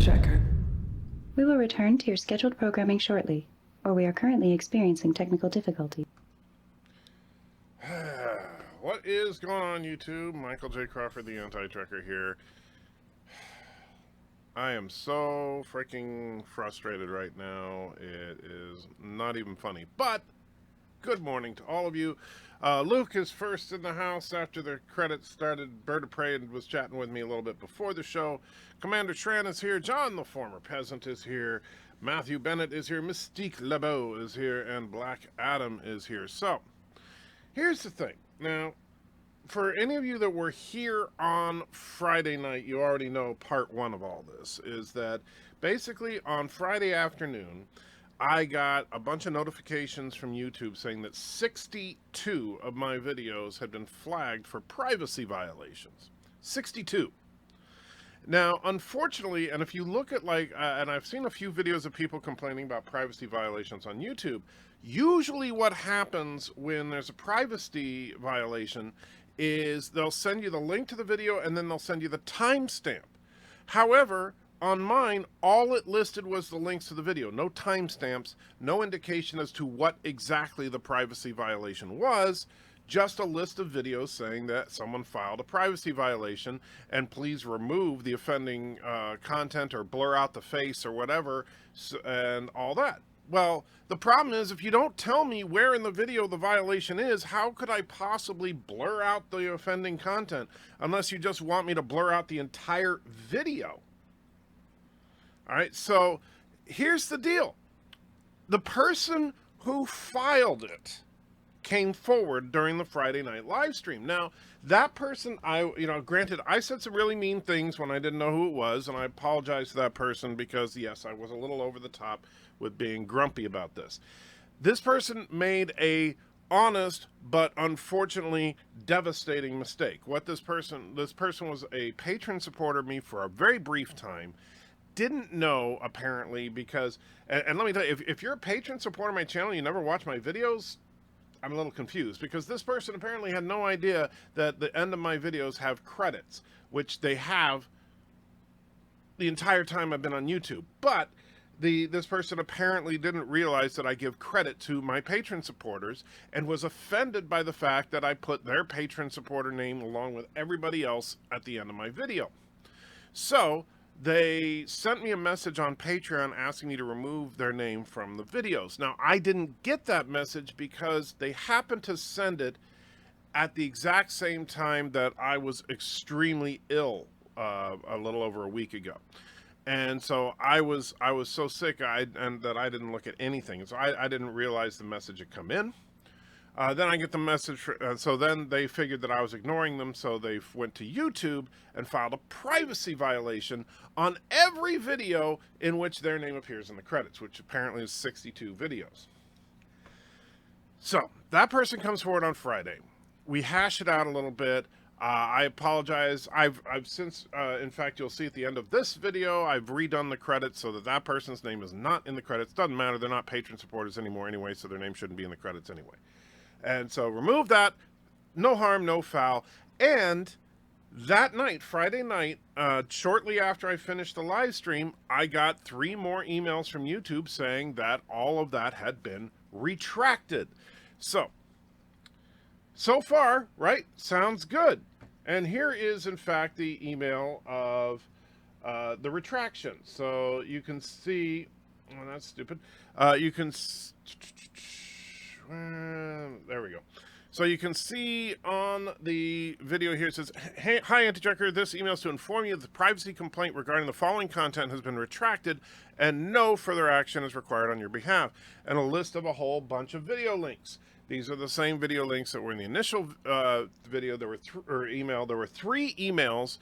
anti-tracker. We will return to your scheduled programming shortly, or we are currently experiencing technical difficulty. What is going on, YouTube? Michael J. Crawford, the anti-tracker here. I am so freaking frustrated right now. It is not even funny. But good morning to all of you. Luke is first in the house after the credits started. BIRDOPREY and was chatting with me a little bit before the show. Commander Tran is here. John, the former peasant, is here. Matthew Bennett is here. Mystique LeBeau is here. And Black Adam is here. So, here's the thing. Now, for any of you that were here on Friday night, you already know part one of all this, is that basically on Friday afternoon, I got a bunch of notifications from YouTube saying that 62 of my videos had been flagged for privacy violations. 62. Now, unfortunately, and if you look at and I've seen a few videos of people complaining about privacy violations on YouTube, usually what happens when there's a privacy violation is they'll send you the link to the video and then they'll send you the timestamp. However, on mine, all it listed was the links to the video. No timestamps, no indication as to what exactly the privacy violation was, just a list of videos saying that someone filed a privacy violation and please remove the offending content or blur out the face or whatever and all that. Well, the problem is if you don't tell me where in the video the violation is, how could I possibly blur out the offending content unless you just want me to blur out the entire video? All right, so here's the deal. The person who filed it came forward during the Friday night live stream. Now, that person, granted, I said some really mean things when I didn't know who it was, and I apologize to that person because, yes, I was a little over the top with being grumpy about this. This person made a honest but unfortunately devastating mistake. This person was a patron supporter of me for a very brief time. Didn't know, apparently, because, and let me tell you, if you're a patron supporter of my channel and you never watch my videos, I'm a little confused, because this person apparently had no idea that the end of my videos have credits, which they have the entire time I've been on YouTube. But this person apparently didn't realize that I give credit to my patron supporters and was offended by the fact that I put their patron supporter name along with everybody else at the end of my video. So they sent me a message on Patreon asking me to remove their name from the videos. Now, I didn't get that message because they happened to send it at the exact same time that I was extremely ill a little over a week ago. And so I was so sick that I didn't look at anything. So I didn't realize the message had come in. Then I get the message, so then they figured that I was ignoring them, so they went to YouTube and filed a privacy violation on every video in which their name appears in the credits, which apparently is 62 videos. So, that person comes forward on Friday. We hash it out a little bit. I apologize. I've since, in fact, you'll see at the end of this video, I've redone the credits so that that person's name is not in the credits. Doesn't matter, they're not patron supporters anymore anyway, so their name shouldn't be in the credits anyway. And so remove that, no harm, no foul. And that night, Friday night, shortly after I finished the live stream, I got 3 more emails from YouTube saying that all of that had been retracted. So far, right, sounds good. And here is, in fact, the email of the retraction. So you can see, oh, that's stupid. You can there we go. So you can see on the video here, it says, hey, hi, Anti-Tracker. This email is to inform you that the privacy complaint regarding the following content has been retracted and no further action is required on your behalf. And a list of a whole bunch of video links. These are the same video links that were in the initial video. There were email. There were 3 emails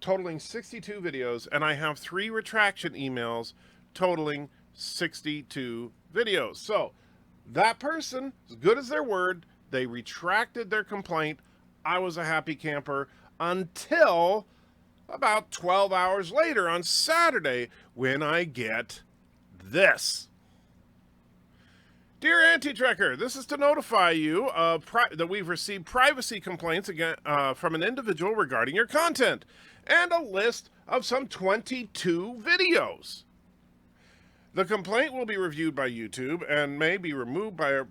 totaling 62 videos, and I have 3 retraction emails totaling 62 videos. So that person, as good as their word, they retracted their complaint. I was a happy camper until about 12 hours later on Saturday when I get this. Dear Anti-Tracker, this is to notify you that we've received privacy complaints again, from an individual regarding your content, and a list of some 22 videos. The complaint will be reviewed by YouTube and may be removed by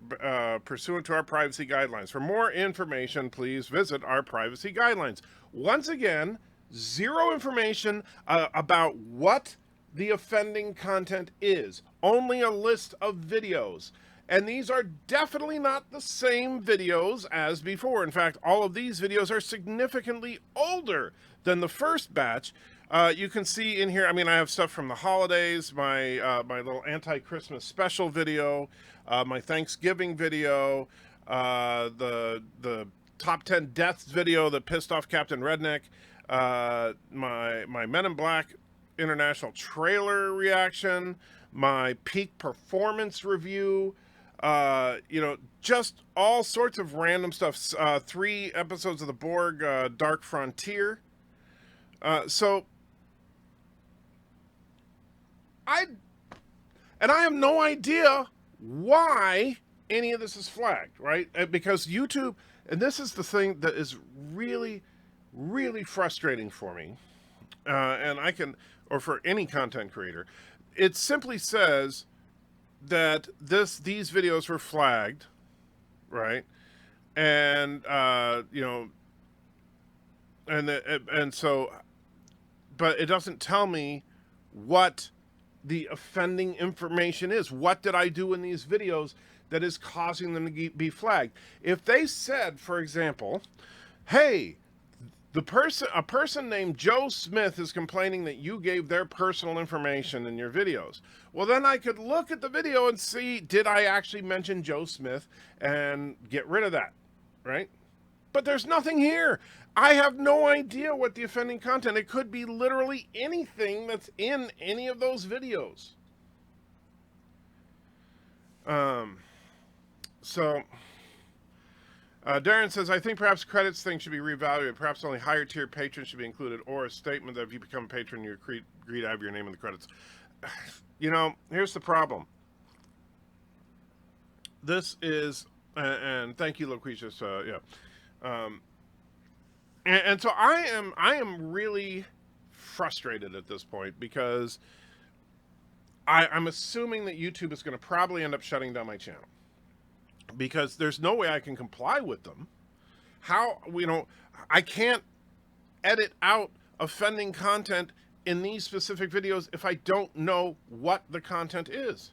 pursuant to our privacy guidelines. For more information, please visit our privacy guidelines. Once again, zero information about what the offending content is. Only a list of videos. And these are definitely not the same videos as before. In fact, all of these videos are significantly older than the first batch. You can see in here, I mean, I have stuff from the holidays, my my little anti-Christmas special video, my Thanksgiving video, the top 10 deaths video that pissed off Captain Redneck, my Men in Black International trailer reaction, my peak performance review, you know, just all sorts of random stuff. 3 episodes of the Borg Dark Frontier. So I have no idea why any of this is flagged, right? Because YouTube, and this is the thing that is really, really frustrating for me, and I can, or for any content creator, it simply says that these videos were flagged, right? And you know, and so, but it doesn't tell me what the offending information is. What did I do in these videos that is causing them to be flagged? If they said, for example, hey, a person named Joe Smith is complaining that you gave their personal information in your videos. Well, then I could look at the video and see, did I actually mention Joe Smith, and get rid of that, right? But there's nothing here. I have no idea what the offending content. It could be literally anything that's in any of those videos. Darren says, I think perhaps credits thing should be reevaluated. Perhaps only higher tier patrons should be included, or a statement that if you become a patron, you're agreed to have your name in the credits. You know, here's the problem. This is, and thank you, Loquicious. And so I am really frustrated at this point, because I'm assuming that YouTube is going to probably end up shutting down my channel, because there's no way I can comply with them. How, you know, I can't edit out offending content in these specific videos if I don't know what the content is.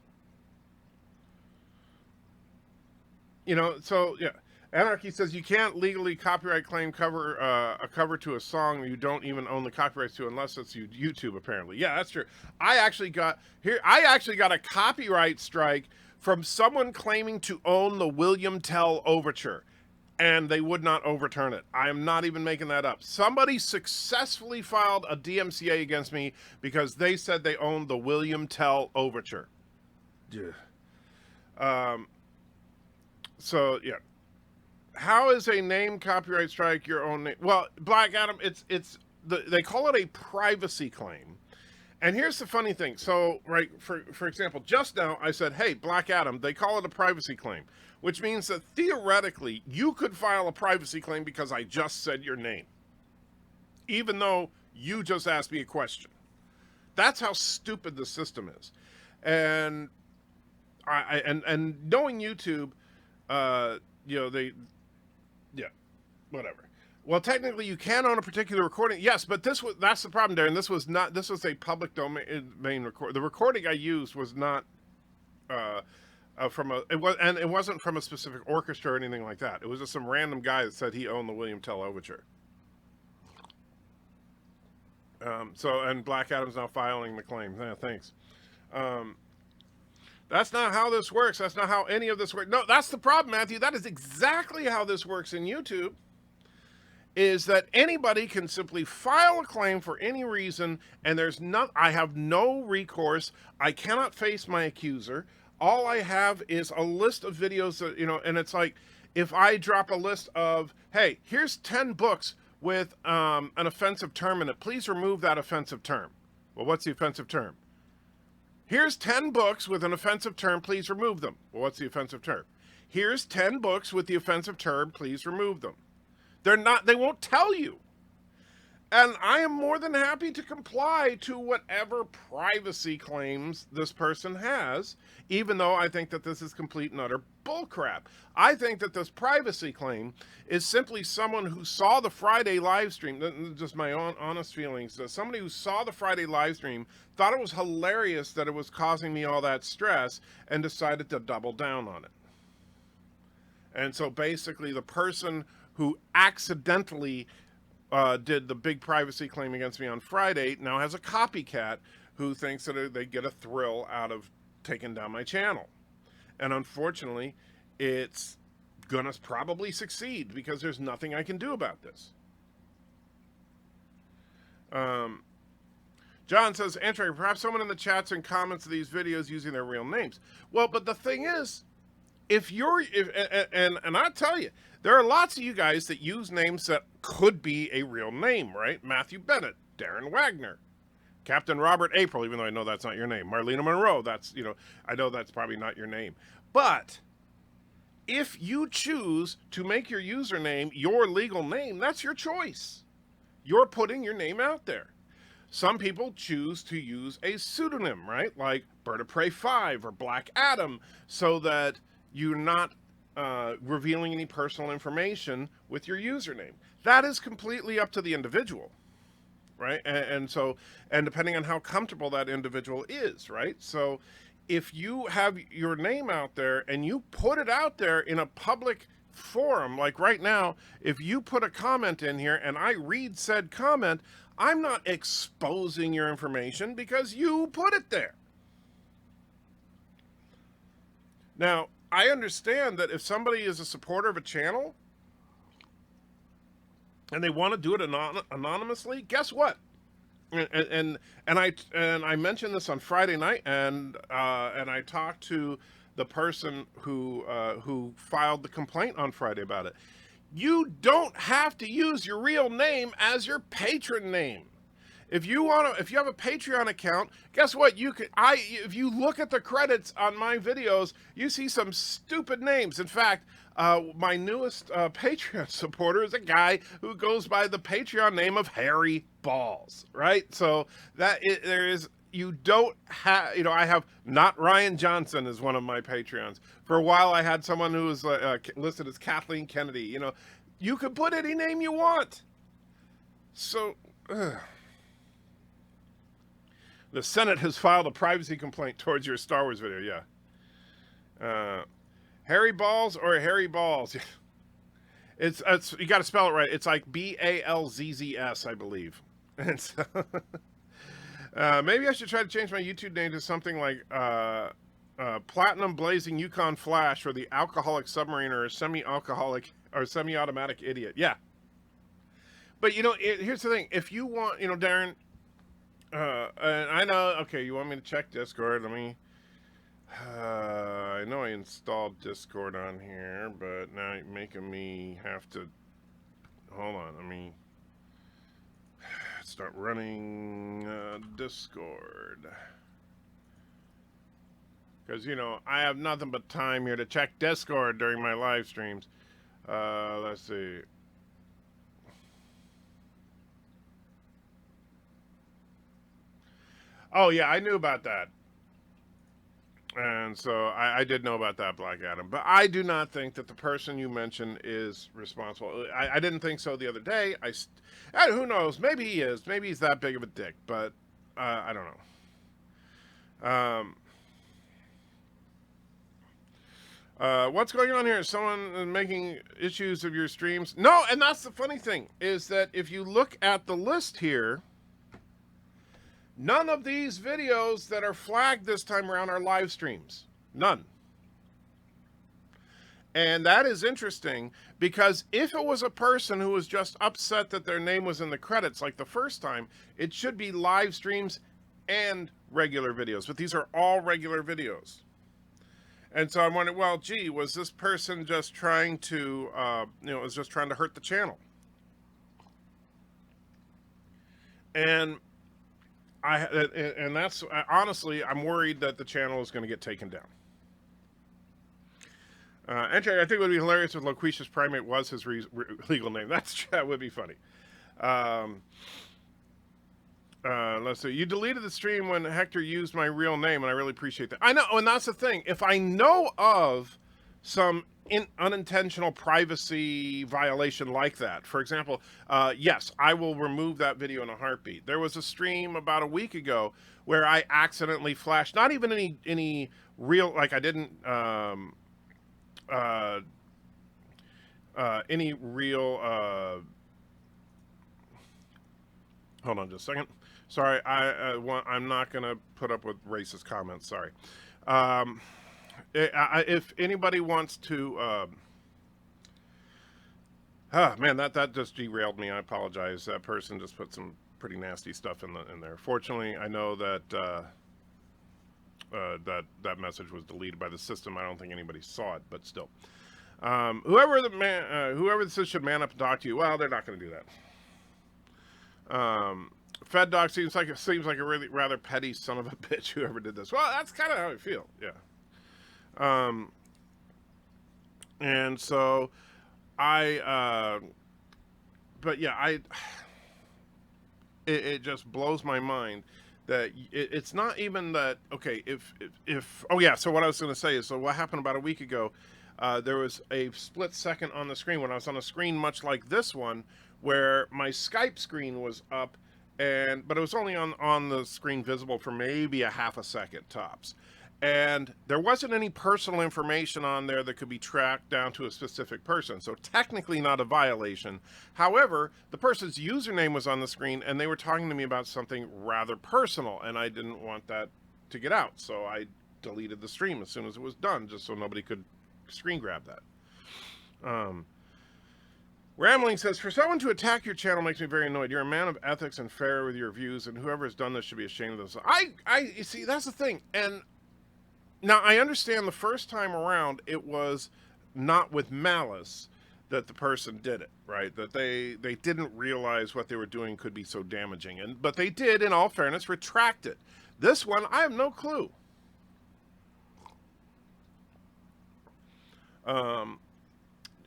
You know, so yeah. Anarchy says you can't legally copyright claim a cover to a song you don't even own the copyrights to, unless it's YouTube, apparently. Yeah, that's true. I actually got a copyright strike from someone claiming to own the William Tell Overture, and they would not overturn it. I am not even making that up. Somebody successfully filed a DMCA against me because they said they owned the William Tell Overture. Yeah. So yeah. How is a name copyright strike your own name? Well, Black Adam, they call it a privacy claim. And here's the funny thing. So, right, for example, just now I said, hey, Black Adam, they call it a privacy claim, which means that theoretically you could file a privacy claim because I just said your name, even though you just asked me a question. That's how stupid the system is. And and knowing YouTube, you know, yeah, whatever. Well, technically, you can own a particular recording. Yes, but that's the problem, Darren. This was a public domain record. The recording I used was not it wasn't from a specific orchestra or anything like that. It was just some random guy that said he owned the William Tell Overture. And Black Adam's now filing the claim. Yeah, thanks. That's not how this works. That's not how any of this works. No, that's the problem, Matthew. That is exactly how this works in YouTube, is that anybody can simply file a claim for any reason, and I have no recourse. I cannot face my accuser. All I have is a list of videos that, you know, and it's like, if I drop a list of, hey, here's 10 books with an offensive term in it, please remove that offensive term. Well, what's the offensive term? Here's 10 books with an offensive term, please remove them. Well, what's the offensive term? Here's 10 books with the offensive term, please remove them. They won't tell you. And I am more than happy to comply to whatever privacy claims this person has, even though I think that this is complete and utter bullcrap. I think that this privacy claim is simply someone who saw the Friday live stream, just my own honest feelings, somebody who saw the Friday live stream, thought it was hilarious that it was causing me all that stress, and decided to double down on it. And so basically the person who accidentally did the big privacy claim against me on Friday now has a copycat who thinks that they get a thrill out of taking down my channel. And unfortunately, it's gonna probably succeed because there's nothing I can do about this. John says, Andrew, perhaps someone in the chats and comments of these videos using their real names. Well, but the thing is, and I tell you, there are lots of you guys that use names that could be a real name, right? Matthew Bennett, Darren Wagner, Captain Robert April, even though I know that's not your name. Marlena Monroe, that's, I know that's probably not your name. But if you choose to make your username your legal name, that's your choice. You're putting your name out there. Some people choose to use a pseudonym, right? Like BIRDOPREY 5 or Black Adam, so that you're not revealing any personal information with your username. That is completely up to the individual, right? And depending on how comfortable that individual is, right? So if you have your name out there and you put it out there in a public forum, like right now, if you put a comment in here and I read said comment, I'm not exposing your information because you put it there. Now, I understand that if somebody is a supporter of a channel and they want to do it anonymously, guess what? And I mentioned this on Friday night, and I talked to the person who filed the complaint on Friday about it. You don't have to use your real name as your patron name. If you have a Patreon account, guess what? If you look at the credits on my videos, you see some stupid names. In fact, my newest Patreon supporter is a guy who goes by the Patreon name of Harry Balls, right? So you don't have, I have not Ryan Johnson as one of my Patreons. For a while, I had someone who was listed as Kathleen Kennedy. You can put any name you want. So, the Senate has filed a privacy complaint towards your Star Wars video. Yeah. Harry Balls or Harry Balls? It's you got to spell it right. It's like Balzzs, I believe. And so, maybe I should try to change my YouTube name to something like Platinum Blazing Yukon Flash, or the Alcoholic Submarine, or a Semi-Alcoholic or Semi-Automatic Idiot. Yeah. But here's the thing. If you want, Darren. And I know, okay, you want me to check Discord? Let me, I know I installed Discord on here, but now you're making me have to, hold on, let me start running Discord. Because, I have nothing but time here to check Discord during my live streams. Let's see. Oh, yeah, I knew about that. And so I did know about that, Black Adam. But I do not think that the person you mentioned is responsible. I didn't think so the other day. Who knows? Maybe he is. Maybe he's that big of a dick. But I don't know. What's going on here? Is someone making issues of your streams? No, and that's the funny thing, is that if you look at the list here, none of these videos that are flagged this time around are live streams. None. And that is interesting, because if it was a person who was just upset that their name was in the credits like the first time, it should be live streams and regular videos. But these are all regular videos. And so I'm wondering, well, gee, was this person just trying to, was just trying to hurt the channel? And that's, honestly, I'm worried that the channel is going to get taken down. Actually, I think it would be hilarious if Loquacious Primate was his legal name. That would be funny. Let's see. You deleted the stream when Hector used my real name, and I really appreciate that. I know, and that's the thing. If I know of some unintentional privacy violation like that, for example, yes, I will remove that video in a heartbeat. There was a stream about a week ago where I accidentally flashed, not even any real, like I didn't any real. Hold on just a second. Sorry, I'm not going to put up with racist comments. Sorry. If anybody wants to... man, that just derailed me. I apologize. That person just put some pretty nasty stuff in there. Fortunately, I know that that message was deleted by the system. I don't think anybody saw it, but still. Whoever says should man up and talk to you, well, they're not going to do that. Fed Dog seems like a really rather petty son of a bitch. Whoever did this, well, that's kind of how I feel. Yeah. And so but yeah, it just blows my mind that it's not even that. Okay, if oh yeah. So what I was going to say is, so what happened about a week ago? There was a split second on the screen when I was on a screen much like this one, where my Skype screen was up, but it was only on the screen visible for maybe a half a second tops. And there wasn't any personal information on there that could be tracked down to a specific person. So technically not a violation. However, the person's username was on the screen and they were talking to me about something rather personal, and I didn't want that to get out. So I deleted the stream as soon as it was done, just so nobody could screen grab that. Rambling says, for someone to attack your channel makes me very annoyed. You're a man of ethics and fair with your views, and whoever has done this should be ashamed of this. You see, that's the thing. And now I understand the first time around it was not with malice that the person did it, right? That they didn't realize what they were doing could be so damaging. But they did, in all fairness, retract it. This one, I have no clue.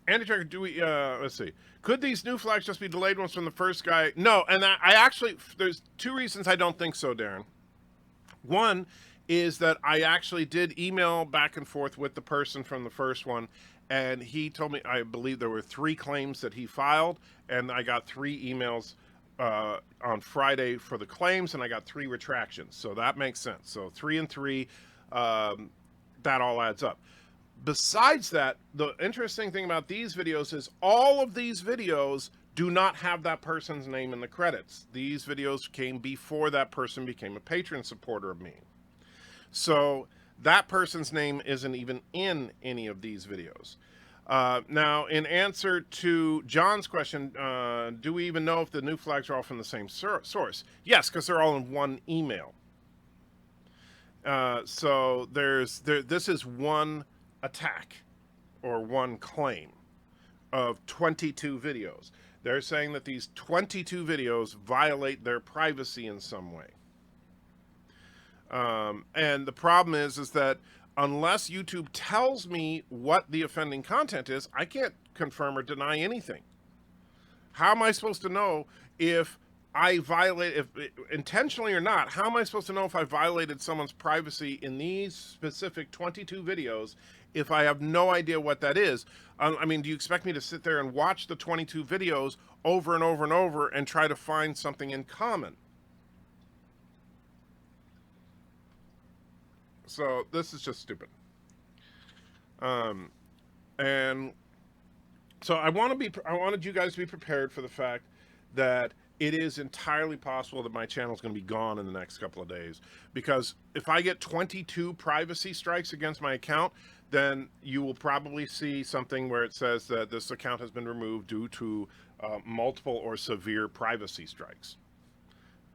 Andy Tracker, do we, let's see. Could these new flags just be delayed ones from the first guy? No, and I actually, there's two reasons I don't think so, Darren. One is that I actually did email back and forth with the person from the first one, and he told me, I believe there were 3 claims that he filed, and I got 3 emails on Friday for the claims, and I got 3 retractions. So that makes sense. So 3 and 3, that all adds up. Besides that, the interesting thing about these videos is all of these videos do not have that person's name in the credits. These videos came before that person became a Patron supporter of me. So that person's name isn't even in any of these videos. Now, in answer to John's question, do we even know if the new flags are all from the same source? Yes, because they're all in one email. So this is one attack or one claim of 22 videos. They're saying that these 22 videos violate their privacy in some way. And the problem is that unless YouTube tells me what the offending content is, I can't confirm or deny anything. How am I supposed to know if I violate, if intentionally or not, how am I supposed to know if I violated someone's privacy in these specific 22 videos if I have no idea what that is? I mean, do you expect me to sit there and watch the 22 videos over and over and over and try to find something in common? So this is just stupid. And so I wanted you guys to be prepared for the fact that it is entirely possible that my channel is going to be gone in the next couple of days, because if I get 22 privacy strikes against my account, then you will probably see something where it says that this account has been removed due to multiple or severe privacy strikes.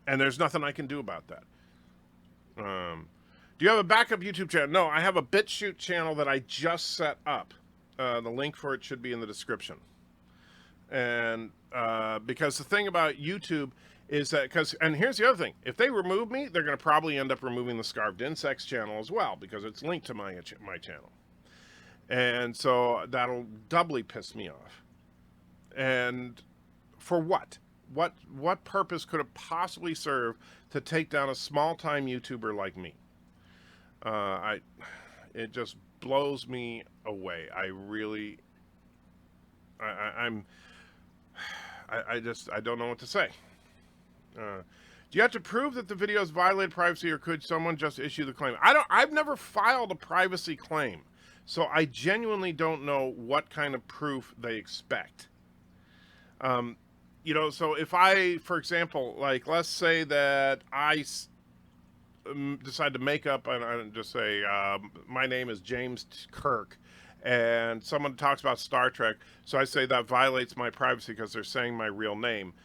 And there's nothing I can do about that. Do you have a backup YouTube channel? No, I have a BitChute channel that I just set up. The link for it should be in the description. And because the thing about YouTube is that, and here's the other thing, if they remove me, they're going to probably end up removing the Scarved Insects channel as well, because it's linked to my channel. And so that'll doubly piss me off. And for what? what purpose could it possibly serve to take down a small-time YouTuber like me? It just blows me away. I really, I'm, I don't know what to say. Do you have to prove that the videos violate privacy, or could someone just issue the claim? I've never filed a privacy claim, so I genuinely don't know what kind of proof they expect. You know, so if I, for example, like, let's say that I decide to make up and just say, my name is James Kirk, and someone talks about Star Trek, so I say that violates my privacy because they're saying my real name.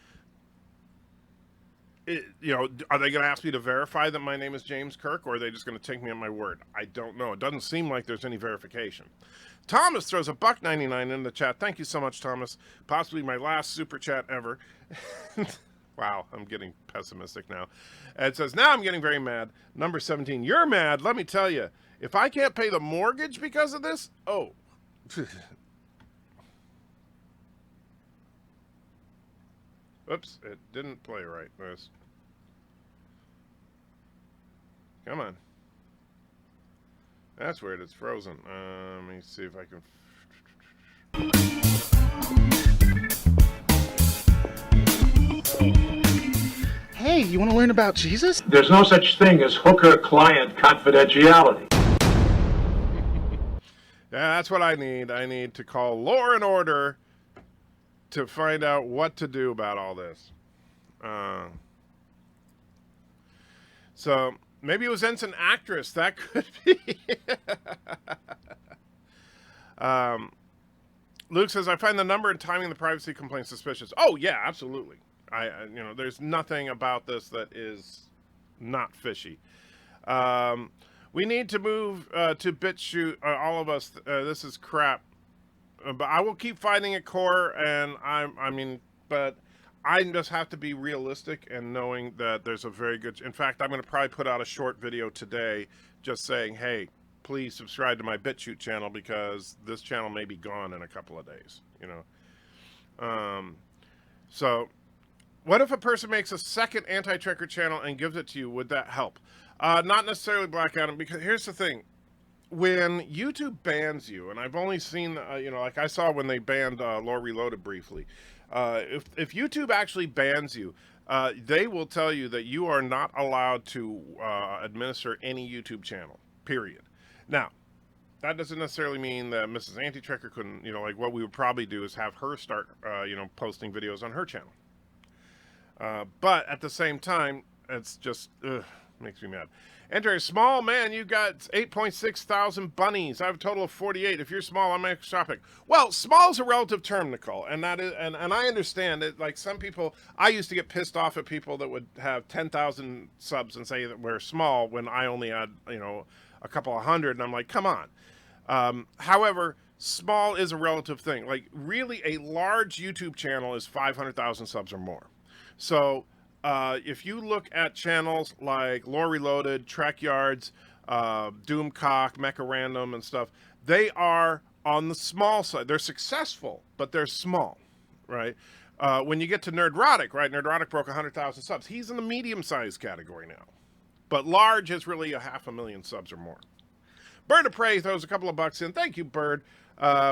You know, are they going to ask me to verify that my name is James Kirk, or are they just going to take me at my word? I don't know. It doesn't seem like there's any verification. Thomas throws a $1.99 in the chat. Thank you so much, Thomas. Possibly my last super chat ever. Wow, I'm getting pessimistic now. It says, now I'm getting very mad. Number 17, you're mad. Let me tell you, if I can't pay the mortgage because of this, oh. Oops, it didn't play right. Come on. That's weird. It's frozen. Let me see if I can. Hey, you want to learn about Jesus? There's no such thing as hooker-client confidentiality. Yeah, that's what I need. I need to call Law and Order to find out what to do about all this. So maybe it was Ensign Actress. That could be. Luke says, I find the number and timing of the privacy complaint suspicious. Oh, yeah, absolutely. You know, there's nothing about this that is not fishy. We need to move to BitChute, all of us. This is crap. But I will keep fighting at core, and but I just have to be realistic and knowing that there's a very good. In fact, I'm going to probably put out a short video today just saying, hey, please subscribe to my BitChute channel because this channel may be gone in a couple of days, you know. So what if a person makes a second anti-tracker channel and gives it to you? Would that help? Not necessarily, Black Adam, because here's the thing. When YouTube bans you, and I've only seen, you know, like I saw when they banned Law Reloaded briefly. If YouTube actually bans you, they will tell you that you are not allowed to administer any YouTube channel, period. Now, that doesn't necessarily mean that Mrs. Anti-Tracker couldn't, you know, like what we would probably do is have her start, you know, posting videos on her channel. But at the same time, it's just, makes me mad. Enter a small man, you got 8.6 thousand bunnies. I have a total of 48. If you're small, I'm shopping. Well, small is a relative term, Nicole, and that is, and I understand it. Like some people, I used to get pissed off at people that would have 10,000 subs and say that we're small when I only had, you know, a couple of hundred, and I'm like, come on. However, small is a relative thing. Like really, a large YouTube channel is 500,000 subs or more. So. If you look at channels like Lore Reloaded, Trek Yards, Doomcock, Mecha Random, and stuff, they are on the small side. They're successful, but they're small, right? When you get to Nerdrotic, right? Nerdrotic broke 100,000 subs. He's in the medium-sized category now. But large is really 500,000 subs or more. BIRDOPREY throws a couple of bucks in. Thank you, Bird.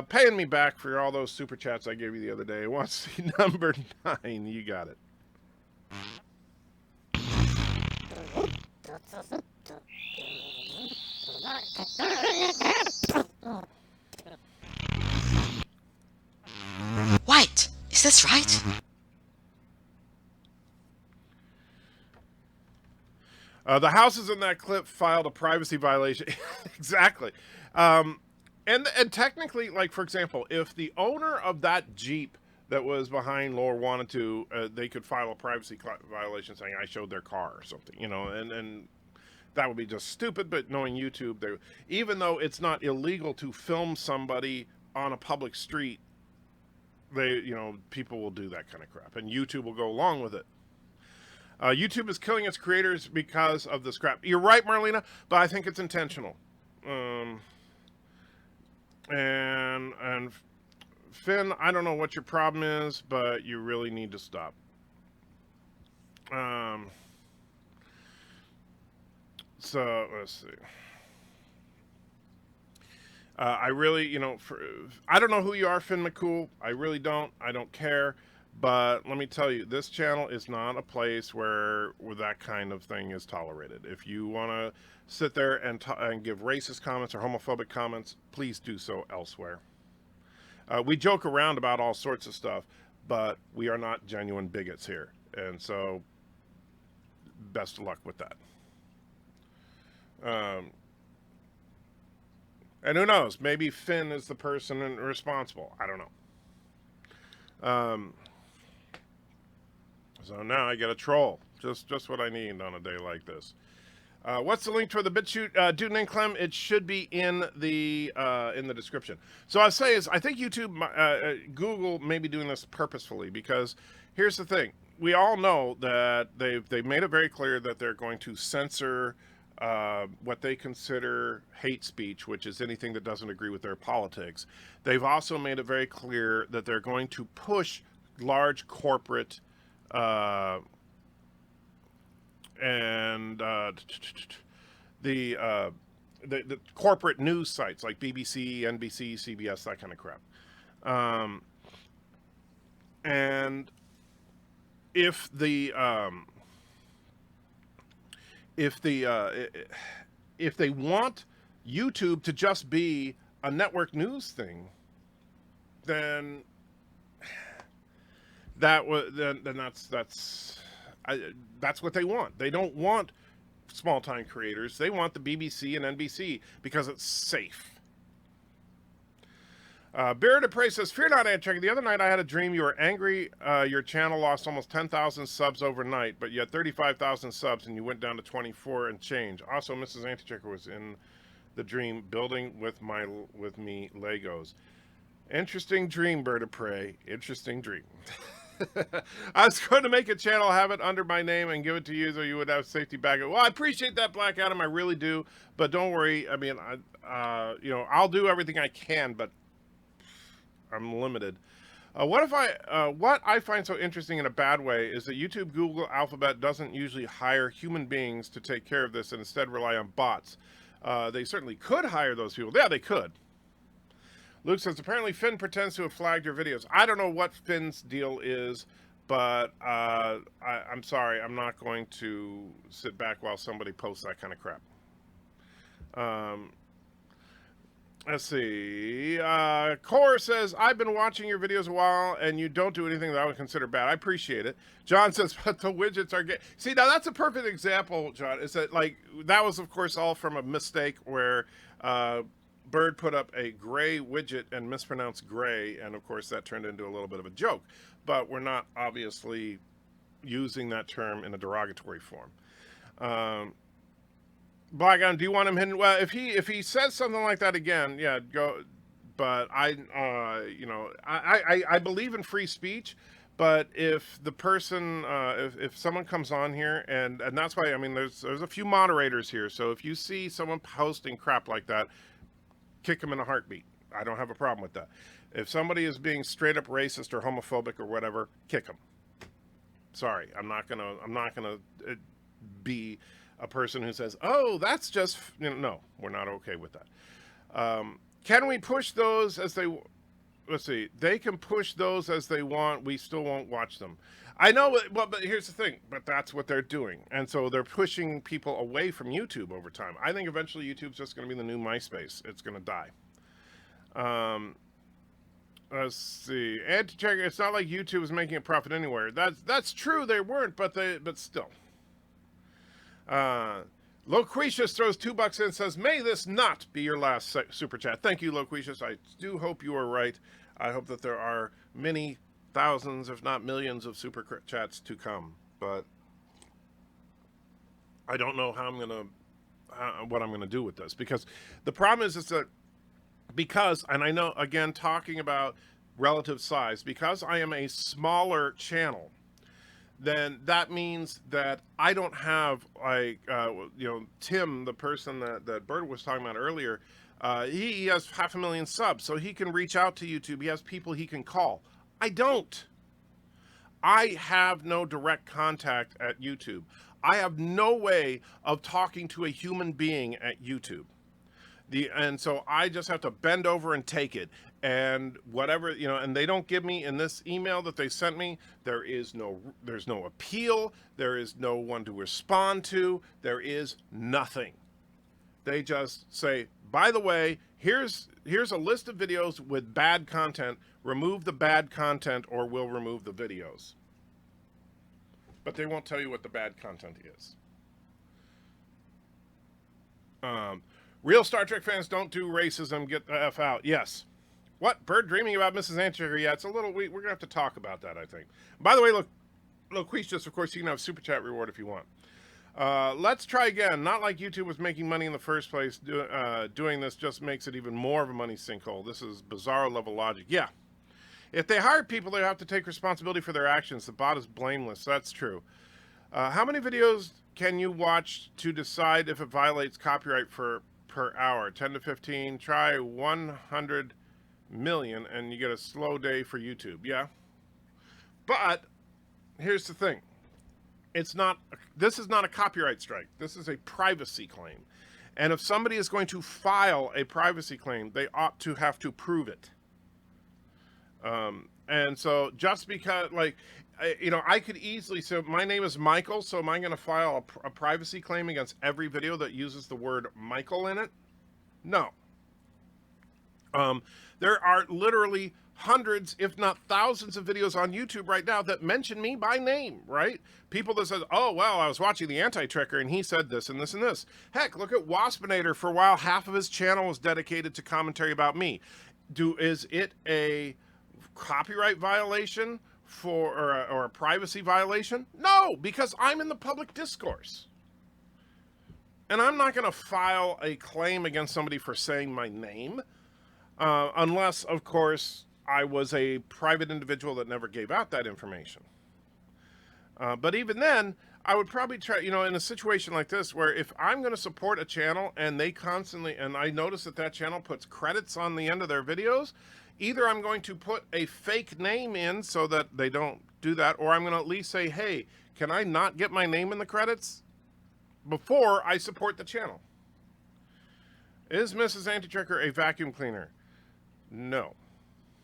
Paying me back for all those super chats I gave you the other day. Wants to see number 9. You got it. What? Is this right? The houses in that clip filed a privacy violation. Exactly. And technically, like, for example, if the owner of that Jeep that was behind Lore wanted to, they could file a privacy violation saying I showed their car or something, you know, and that would be just stupid. But knowing YouTube, even though it's not illegal to film somebody on a public street, you know, people will do that kind of crap, and YouTube will go along with it. YouTube is killing its creators because of this crap. You're right, Marlena, but I think it's intentional. And Finn, I don't know what your problem is, but you really need to stop. let's see. I really, I don't know who you are, Finn McCool. I really don't. I don't care. But let me tell you, this channel is not a place where that kind of thing is tolerated. If you want to sit there and give racist comments or homophobic comments, please do so elsewhere. We joke around about all sorts of stuff, but we are not genuine bigots here. And so, best of luck with that. And who knows? Maybe Finn is the person responsible. I don't know. So now I get a troll. Just what I need on a day like this. What's the link for the BitChute? Dude and Clem, it should be in the description. So I say is I think YouTube, Google may be doing this purposefully, because here's the thing: we all know that they've made it very clear that they're going to censor what they consider hate speech, which is anything that doesn't agree with their politics. They've also made it very clear that they're going to push large corporate and the corporate news sites like BBC, NBC, CBS, that kind of crap. And if they want YouTube to just be a network news thing, then that's what they want. They don't want small-time creators. They want the BBC and NBC because it's safe. BIRDOPREY says, "Fear not, Anti-Checker. The other night I had a dream you were angry. Your channel lost almost 10,000 subs overnight, but you had 35,000 subs and you went down to 24 and change. Also, Mrs. Anti-Checker was in the dream building with me Legos." Interesting dream, BIRDOPREY. Interesting dream. I was going to make a channel, have it under my name, and give it to you so you would have safety backup. Well, I appreciate that, Black Adam. I really do. But don't worry. I mean, I'll do everything I can, but I'm limited. What I find so interesting in a bad way is that YouTube, Google, Alphabet doesn't usually hire human beings to take care of this and instead rely on bots. They certainly could hire those people. Yeah, they could. Luke says, apparently Finn pretends to have flagged your videos. I don't know what Finn's deal is, but I'm sorry. I'm not going to sit back while somebody posts that kind of crap. Let's see. Core says, I've been watching your videos a while, and you don't do anything that I would consider bad. I appreciate it. John says, but the widgets are gay. See, now that's a perfect example, John. Is that, like, that was, of course, all from a mistake where Bird put up a gray widget and mispronounced gray, and, of course, that turned into a little bit of a joke. But we're not obviously using that term in a derogatory form. Black Adam, do you want him hidden? Well, if he says something like that again, yeah, go. But I believe in free speech. But if the person, if someone comes on here, and that's why, I mean, there's a few moderators here. So if you see someone posting crap like that, kick them in a heartbeat. I don't have a problem with that. If somebody is being straight up racist or homophobic or whatever, kick them. Sorry, I'm not gonna be a person who says, "Oh, that's just," no, we're not okay with that. Can we push those as they? Let's see. They can push those as they want. We still won't watch them. I know, but here's the thing. But that's what they're doing, and so they're pushing people away from YouTube over time. I think eventually YouTube's just going to be the new MySpace. It's going to die. Let's see. Anti-Checker. It's not like YouTube is making a profit anywhere. That's true. They weren't, but still. Loquetius throws $2 in and says, "May this not be your last super chat." Thank you, Loquetius. I do hope you are right. I hope that there are many thousands, if not millions, of super chats to come. But I don't know how what I'm gonna do with this, because the problem is that and I know, again, talking about relative size, because I am a smaller channel, then that means that I don't have, like, Tim, the person that Bird was talking about earlier, he has 500,000 subs, so he can reach out to YouTube. He has people he can call. I don't. I have no direct contact at YouTube. I have no way of talking to a human being at YouTube. And so I just have to bend over and take it. And whatever, you know, and they don't give me, in this email that they sent me, there's no appeal. There is no one to respond to. There is nothing. They just say, by the way, here's a list of videos with bad content. Remove the bad content or we'll remove the videos. But they won't tell you what the bad content is. Real Star Trek fans don't do racism. Get the F out. Yes. What? Bird dreaming about Mrs. Anticher? Yeah, it's a little... We're going to have to talk about that, I think. By the way, look, Loquicious, of course, you can have a Super Chat reward if you want. Let's try again. Not like YouTube was making money in the first place. Doing this just makes it even more of a money sinkhole. This is bizarro level logic. Yeah. If they hire people, they have to take responsibility for their actions. The bot is blameless. That's true. How many videos can you watch to decide if it violates copyright per hour? 10 to 15. Try 100 million and you get a slow day for YouTube. Yeah. But here's the thing. This is not a copyright strike. This is a privacy claim. And if somebody is going to file a privacy claim, they ought to have to prove it. And so just because, like, you know, I could easily, so my name is Michael, so am I going to file a privacy claim against every video that uses the word Michael in it? No. There are literally hundreds, if not thousands of videos on YouTube right now that mention me by name, right? People that said, oh, well, I was watching the Anti-Trekker and he said this and this and this. Heck, look at Waspinator. For a while, half of his channel was dedicated to commentary about me. Is it a copyright violation or a privacy violation? No, because I'm in the public discourse. And I'm not going to file a claim against somebody for saying my name, unless, of course, I was a private individual that never gave out that information. But even then, I would probably try, you know, in a situation like this, where if I'm going to support a channel and they constantly, and I notice that that channel puts credits on the end of their videos, either I'm going to put a fake name in so that they don't do that, or I'm going to at least say, hey, can I not get my name in the credits before I support the channel? Is Mrs. Anti-Trekker a vacuum cleaner? No.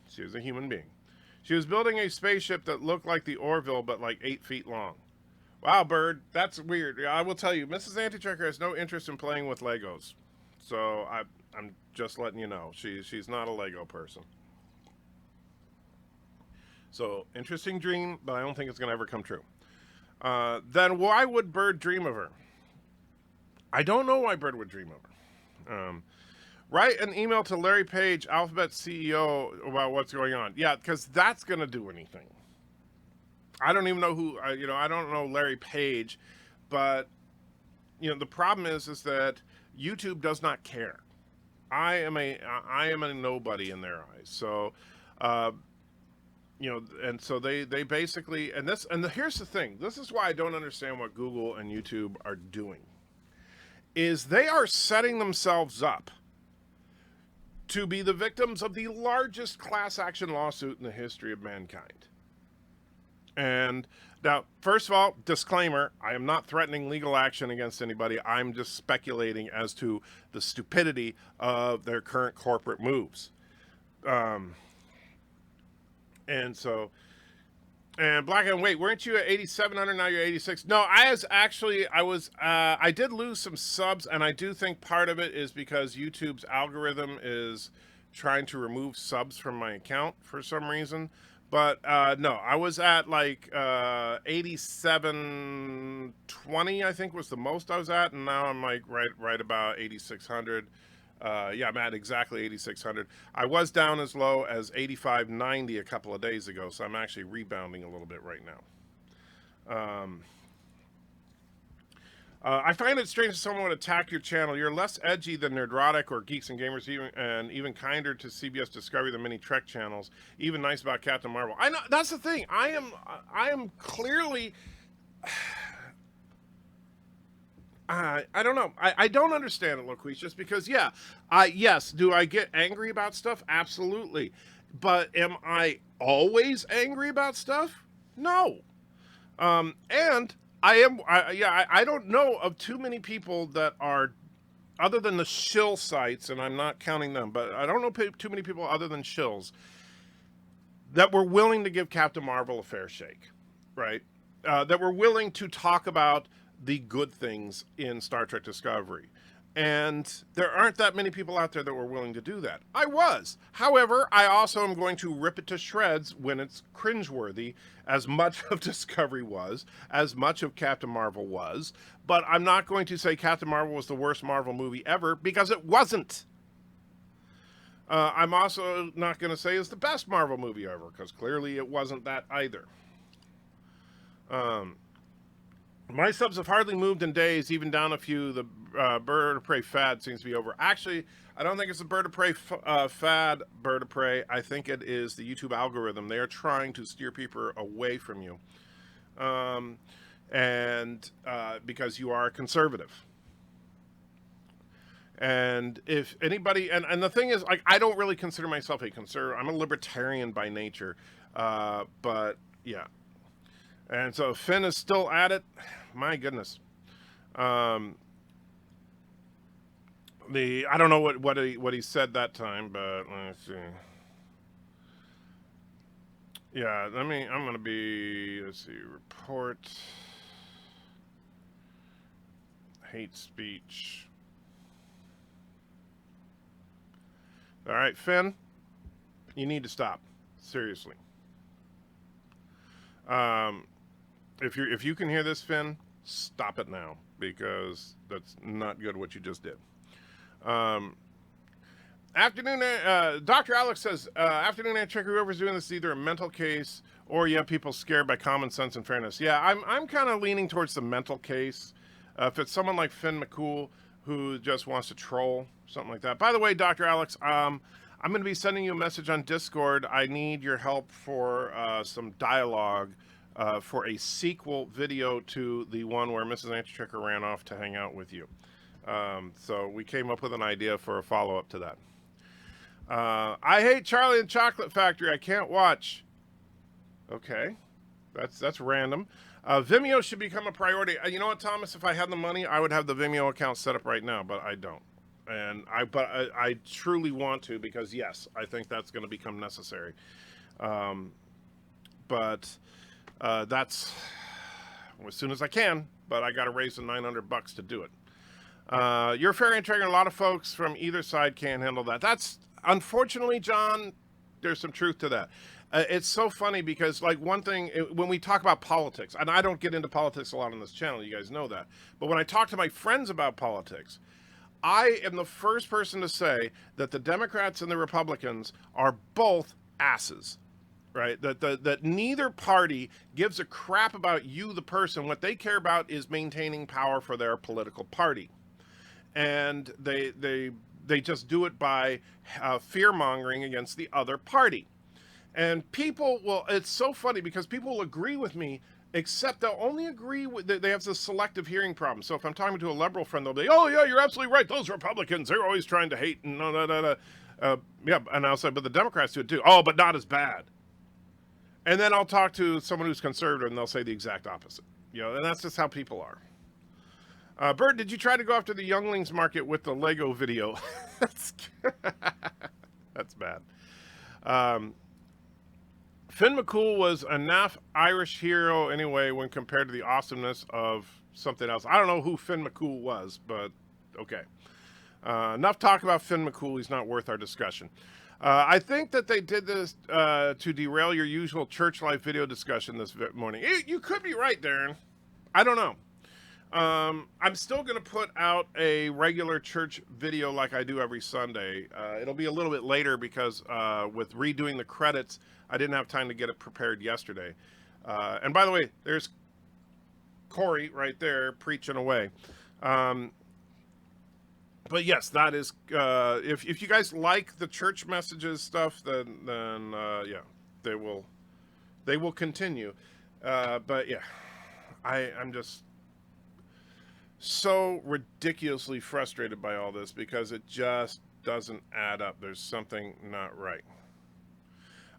She was a human being. She was building a spaceship that looked like the Orville, but like 8 feet long. Wow, Bird, that's weird. I will tell you, Mrs. Anti-Trekker has no interest in playing with Legos. So I'm just letting you know. She's not a Lego person. So, interesting dream, but I don't think it's going to ever come true. Then why would Bird dream of her? I don't know why Bird would dream of her. Write an email to Larry Page, Alphabet CEO, about what's going on. Yeah, because that's going to do anything. I don't even know who, you know, I don't know Larry Page, but, you know, the problem is that YouTube does not care. I am a nobody in their eyes. So, you know, and so they basically, here's the thing. This is why I don't understand what Google and YouTube are doing. Is they are setting themselves up to be the victims of the largest class action lawsuit in the history of mankind. And now, first of all, disclaimer, I am not threatening legal action against anybody. I'm just speculating as to the stupidity of their current corporate moves. And so, and Black and wait, weren't you at 8,700? Now you're 86. No, I did lose some subs, and I do think part of it is because YouTube's algorithm is trying to remove subs from my account for some reason. But no, I was at like 8,720, I think was the most I was at, and now I'm like right about 8,600. Yeah, I'm at exactly 8,600. I was down as low as 8,590 a couple of days ago, so I'm actually rebounding a little bit right now. I find it strange that someone would attack your channel. You're less edgy than Nerdrotic or Geeks and Gamers, and even kinder to CBS Discovery than many Trek channels. Even nice about Captain Marvel. I know that's the thing. I am clearly. I don't know. I don't understand it, Loquicious, because yes, do I get angry about stuff? Absolutely. But am I always angry about stuff? No. And I don't know of too many people that are, other than the shill sites, and I'm not counting them, but I don't know too many people other than shills that were willing to give Captain Marvel a fair shake, right? That were willing to talk about the good things in Star Trek Discovery. And there aren't that many people out there that were willing to do that. I was. However, I also am going to rip it to shreds when it's cringeworthy, as much of Discovery was, as much of Captain Marvel was. But I'm not going to say Captain Marvel was the worst Marvel movie ever, because it wasn't. I'm also not going to say it's the best Marvel movie ever, because clearly it wasn't that either. My subs have hardly moved in days, even down a few. The Bird of Prey fad seems to be over. Actually, I don't think it's a Bird of Prey fad, Bird of Prey. I think it is the YouTube algorithm. They are trying to steer people away from you. Because you are a conservative. And if anybody, and the thing is, like, I don't really consider myself a conservative. I'm a libertarian by nature. But, yeah. And so Finn is still at it. My goodness. I don't know what he said that time, but let's see. Yeah, I'm going to be, let's see, report, hate speech. All right, Finn, you need to stop. Seriously. If you can hear this, Finn, stop it now, because that's not good what you just did. Afternoon, Dr. Alex says, afternoon, check whoever's doing this is either a mental case or you have people scared by common sense and fairness. Yeah, I'm kind of leaning towards the mental case. If it's someone like Finn McCool who just wants to troll, something like that. By the way, Dr. Alex, I'm going to be sending you a message on Discord. I need your help for some dialogue for a sequel video to the one where Mrs. Antichecker ran off to hang out with you. So we came up with an idea for a follow-up to that. I hate Charlie and Chocolate Factory. I can't watch. Okay, that's random. Vimeo should become a priority. You know what, Thomas? If I had the money, I would have the Vimeo account set up right now, but I don't. And I truly want to, because yes, I think that's going to become necessary. That's as soon as I can. But I got to raise the $900 to do it. You're fair and trigger. A lot of folks from either side can't handle that. That's unfortunately, John. There's some truth to that. It's so funny because, like, one thing, when we talk about politics, and I don't get into politics a lot on this channel, you guys know that, but when I talk to my friends about politics, I am the first person to say that the Democrats and the Republicans are both asses, right? That neither party gives a crap about you, the person. What they care about is maintaining power for their political party. And they just do it by fear-mongering against the other party. And people will, it's so funny because people will agree with me, except they'll only agree with, they have this selective hearing problem. So if I'm talking to a liberal friend, they'll be, oh yeah, you're absolutely right. Those Republicans, they're always trying to hate and yeah, and I'll say, but the Democrats do it too. Oh, but not as bad. And then I'll talk to someone who's conservative and they'll say the exact opposite. You know, and that's just how people are. Bird, did you try to go after the younglings market with the Lego video? That's bad. Finn McCool was a naff Irish hero anyway when compared to the awesomeness of something else. I don't know who Finn McCool was, but okay. Enough talk about Finn McCool. He's not worth our discussion. I think that they did this to derail your usual church life video discussion this morning. You could be right, Darren. I don't know. I'm still going to put out a regular church video like I do every Sunday. It'll be a little bit later because with redoing the credits, I didn't have time to get it prepared yesterday. And by the way, there's Corey right there preaching away. But yes, that is, if you guys like the church messages stuff, then yeah, they will continue. But yeah, I'm just so ridiculously frustrated by all this because it just doesn't add up. There's something not right.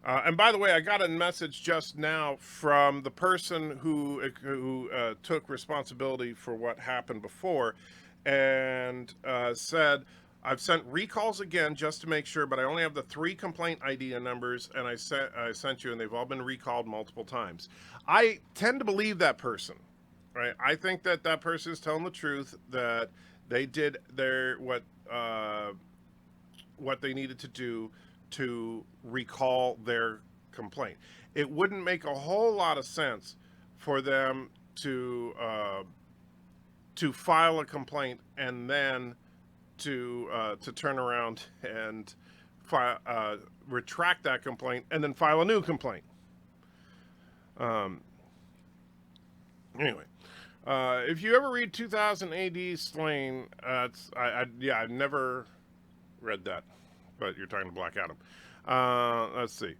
And by the way, I got a message just now from the person who took responsibility for what happened before, and said, I've sent recalls again just to make sure, but I only have the 3 complaint ID numbers, and I sent you, and they've all been recalled multiple times. I tend to believe that person, right? I think that that person is telling the truth, that they did what they needed to do to recall their complaint. It wouldn't make a whole lot of sense for them to file a complaint and then to turn around and retract that complaint and then file a new complaint. Anyway, if you ever read 2000 AD Slain, I've never read that, but you're talking to Black Adam. Let's see.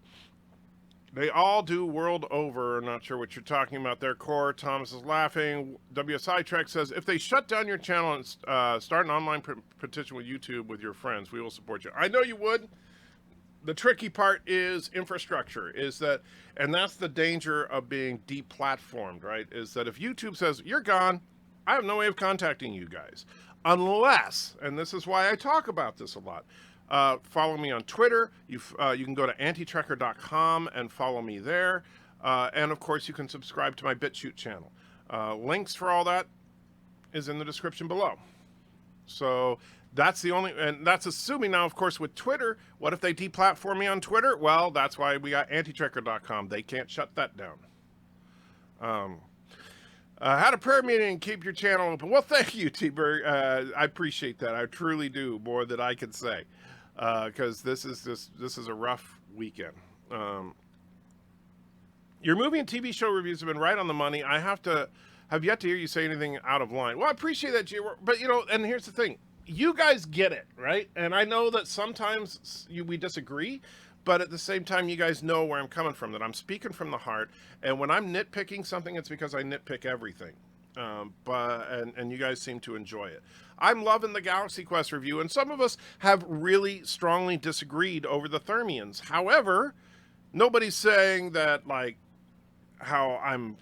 They all do world over. I'm not sure what you're talking about there. Core Thomas is laughing. WSI Trek says, if they shut down your channel and start an online petition with YouTube with your friends, we will support you. I know you would. The tricky part is infrastructure, and that's the danger of being deplatformed, right? Is that if YouTube says, you're gone, I have no way of contacting you guys. Unless, and this is why I talk about this a lot, follow me on Twitter. You can go to antitrekker.com and follow me there. And of course, you can subscribe to my BitChute channel. Links for all that is in the description below. So that's the only, and that's assuming now, of course, with Twitter. What if they deplatform me on Twitter? Well, that's why we got antitrekker.com. They can't shut that down. Had a prayer meeting and keep your channel open. Well, thank you, T-Bird. I appreciate that. I truly do, more than I can say. Because this is a rough weekend. Your movie and TV show reviews have been right on the money. I have yet to hear you say anything out of line. Well, I appreciate that, G. But and here's the thing: you guys get it, right? And I know that sometimes we disagree, but at the same time, you guys know where I'm coming from. That I'm speaking from the heart, and when I'm nitpicking something, it's because I nitpick everything. And you guys seem to enjoy it. I'm loving the Galaxy Quest review, and some of us have really strongly disagreed over the Thermians. However, nobody's saying that, like, how I'm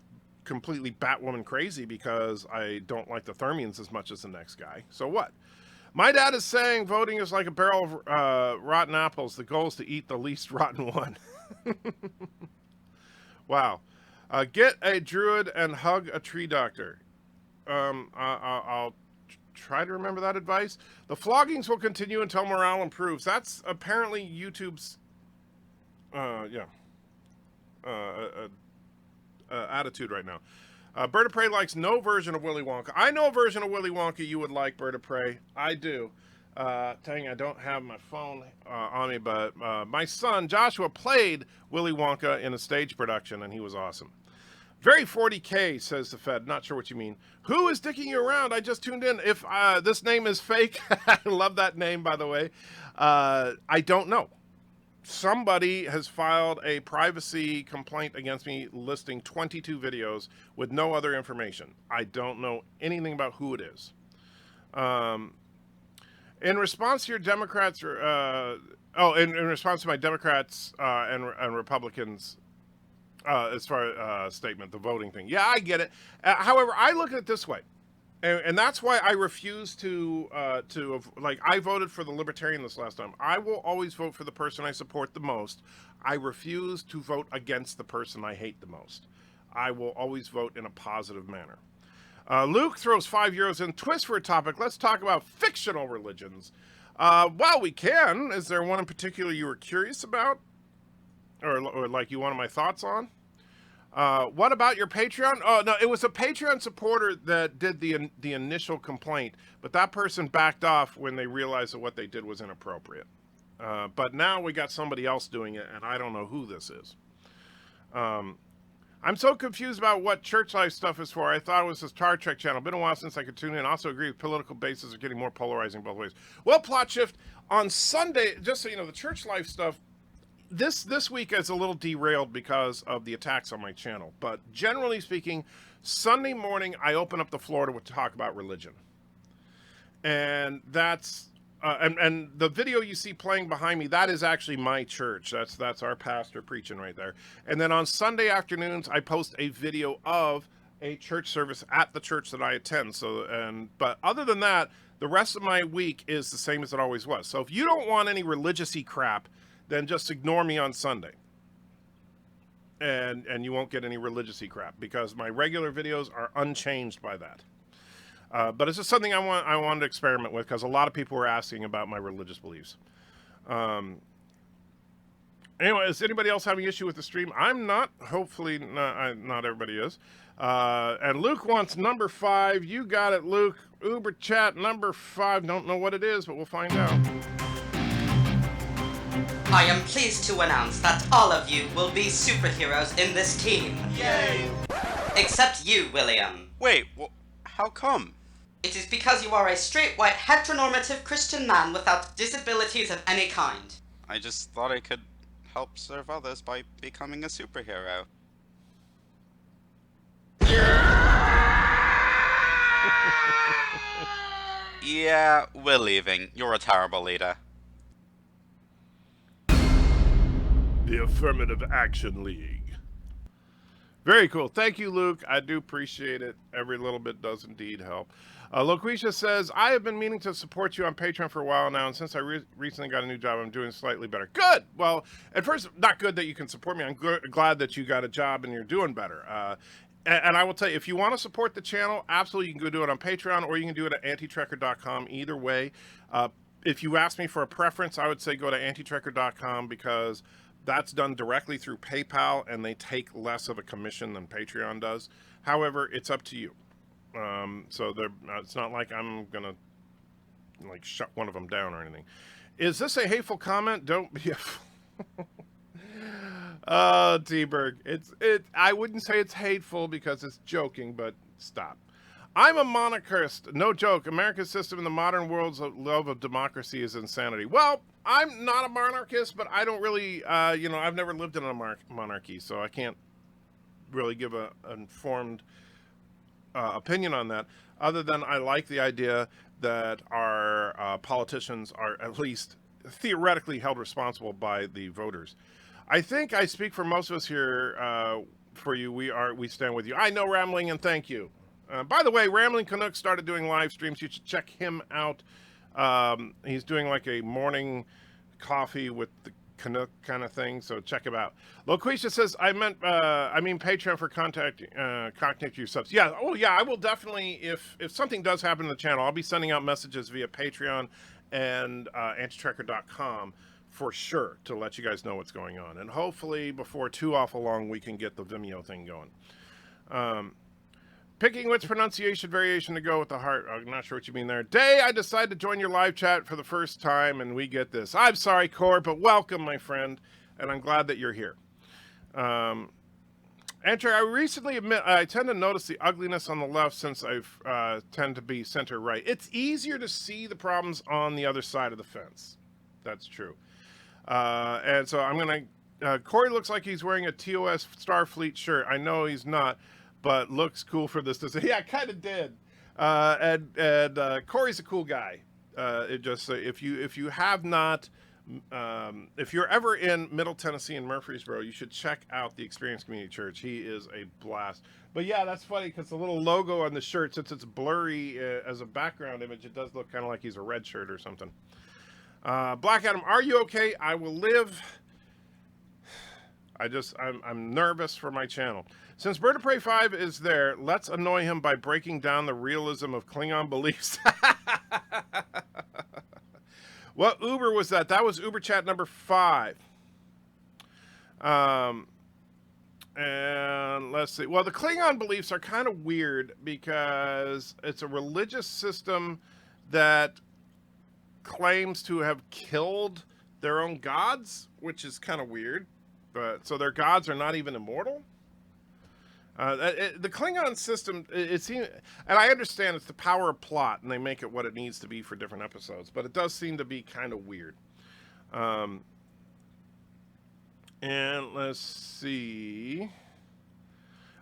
completely Batwoman crazy because I don't like the Thermians as much as the next guy. So what? My dad is saying voting is like a barrel of rotten apples. The goal is to eat the least rotten one. Wow. Get a druid and hug a tree doctor. I'll try to remember that advice. The floggings will continue until morale improves. That's apparently YouTube's attitude right now. BIRDOPREY likes no version of Willy Wonka. I know a version of Willy Wonka you would like, BIRDOPREY. I do. Dang, I don't have my phone on me, but my son Joshua played Willy Wonka in a stage production, and he was awesome. Very 40K, says the Fed. Not sure what you mean. Who is dicking you around? I just tuned in. If this name is fake, I love that name, by the way. I don't know. Somebody has filed a privacy complaint against me listing 22 videos with no other information. I don't know anything about who it is. In response to your Democrats, in response to my Democrats and Republicans, as far as statement, the voting thing. Yeah, I get it. However, I look at it this way. And that's why I refuse to like, I voted for the Libertarian this last time. I will always vote for the person I support the most. I refuse to vote against the person I hate the most. I will always vote in a positive manner. Luke throws €5 in. Twist for a topic. Let's talk about fictional religions. Well, we can. Is there one in particular you were curious about? Or like you wanted my thoughts on? What about your Patreon? Oh, no, it was a Patreon supporter that did the initial complaint, but that person backed off when they realized that what they did was inappropriate. But now we got somebody else doing it, and I don't know who this is. I'm so confused about what church life stuff is for. I thought it was a Star Trek channel. Been a while since I could tune in. Also agree with political bases are getting more polarizing both ways. Well, Plot Shift, on Sunday, just so you know, the church life stuff, this week is a little derailed because of the attacks on my channel. But generally speaking, Sunday morning, I open up the floor to talk about religion. And that's and the video you see playing behind me, that is actually my church. That's our pastor preaching right there. And then on Sunday afternoons, I post a video of a church service at the church that I attend. But other than that, the rest of my week is the same as it always was. So if you don't want any religious-y crap, then just ignore me on Sunday. And you won't get any religious-y crap because my regular videos are unchanged by that. But it's just something I wanted to experiment with because a lot of people were asking about my religious beliefs. Anyway, is anybody else having issue with the stream? I'm not. Hopefully not everybody is. And Luke wants number 5. You got it, Luke. UBERCHAT number 5. Don't know what it is, but we'll find out. I am pleased to announce that all of you will be superheroes in this team. Yay! Except you, William. Wait, how come? It is because you are a straight, white, heteronormative Christian man without disabilities of any kind. I just thought I could help serve others by becoming a superhero. Yeah, we're leaving. You're a terrible leader. The Affirmative Action League. Very cool. Thank you, Luke. I do appreciate it. Every little bit does indeed help. Loquisha says, I have been meaning to support you on Patreon for a while now, and since I recently got a new job, I'm doing slightly better. Good! Well, at first, not good that you can support me. I'm glad that you got a job and you're doing better. And I will tell you, if you want to support the channel, absolutely, you can go do it on Patreon, or you can do it at antitrekker.com. Either way. If you ask me for a preference, I would say go to antitrekker.com because that's done directly through PayPal, and they take less of a commission than Patreon does. However, it's up to you. So it's not like I'm gonna like shut one of them down or anything. Is this a hateful comment? Don't be a T-Berg. I wouldn't say it's hateful because it's joking, but stop. I'm a monarchist. No joke. America's system in the modern world's love of democracy is insanity. Well, I'm not a monarchist, but I don't really, I've never lived in a monarchy, so I can't really give an informed opinion on that, other than I like the idea that our politicians are at least theoretically held responsible by the voters. I think I speak for most of us here. For you, we stand with you. I know Rambling, and thank you. By the way, Rambling Canuck started doing live streams. You should check him out. He's doing like a morning coffee with the Canuck kind of thing, so check him out. Loquisha says, I mean Patreon for contact your subs. Yeah, oh yeah, I will definitely, if something does happen to the channel, I'll be sending out messages via Patreon and antitrekker.com for sure to let you guys know what's going on. And hopefully before too awful long, we can get the Vimeo thing going. Picking which pronunciation variation to go with the heart. I'm not sure what you mean there. Day, I decided to join your live chat for the first time, and we get this. I'm sorry, Core, but welcome, my friend, and I'm glad that you're here. Enter, I recently admit I tend to notice the ugliness on the left since I tend to be center right. It's easier to see the problems on the other side of the fence. That's true. And so I'm going to... Corey looks like he's wearing a TOS Starfleet shirt. I know he's not, but looks cool for this to say. Yeah, I kind of did. And Corey's a cool guy. If you have not, if you're ever in Middle Tennessee and Murfreesboro, you should check out the Experience Community Church. He is a blast. But yeah, that's funny because the little logo on the shirt, since it's blurry as a background image, it does look kind of like he's a red shirt or something. Black Adam, are you okay? I will live. I'm nervous for my channel. Since BIRDOPREY 5 is there, let's annoy him by breaking down the realism of Klingon beliefs. What Uber was that? That was UBERCHAT number 5. And let's see. Well, the Klingon beliefs are kind of weird because it's a religious system that claims to have killed their own gods, which is kind of weird. But so their gods are not even immortal. The Klingon system, it seems, and I understand it's the power of plot, and they make it what it needs to be for different episodes, but it does seem to be kind of weird. And let's see.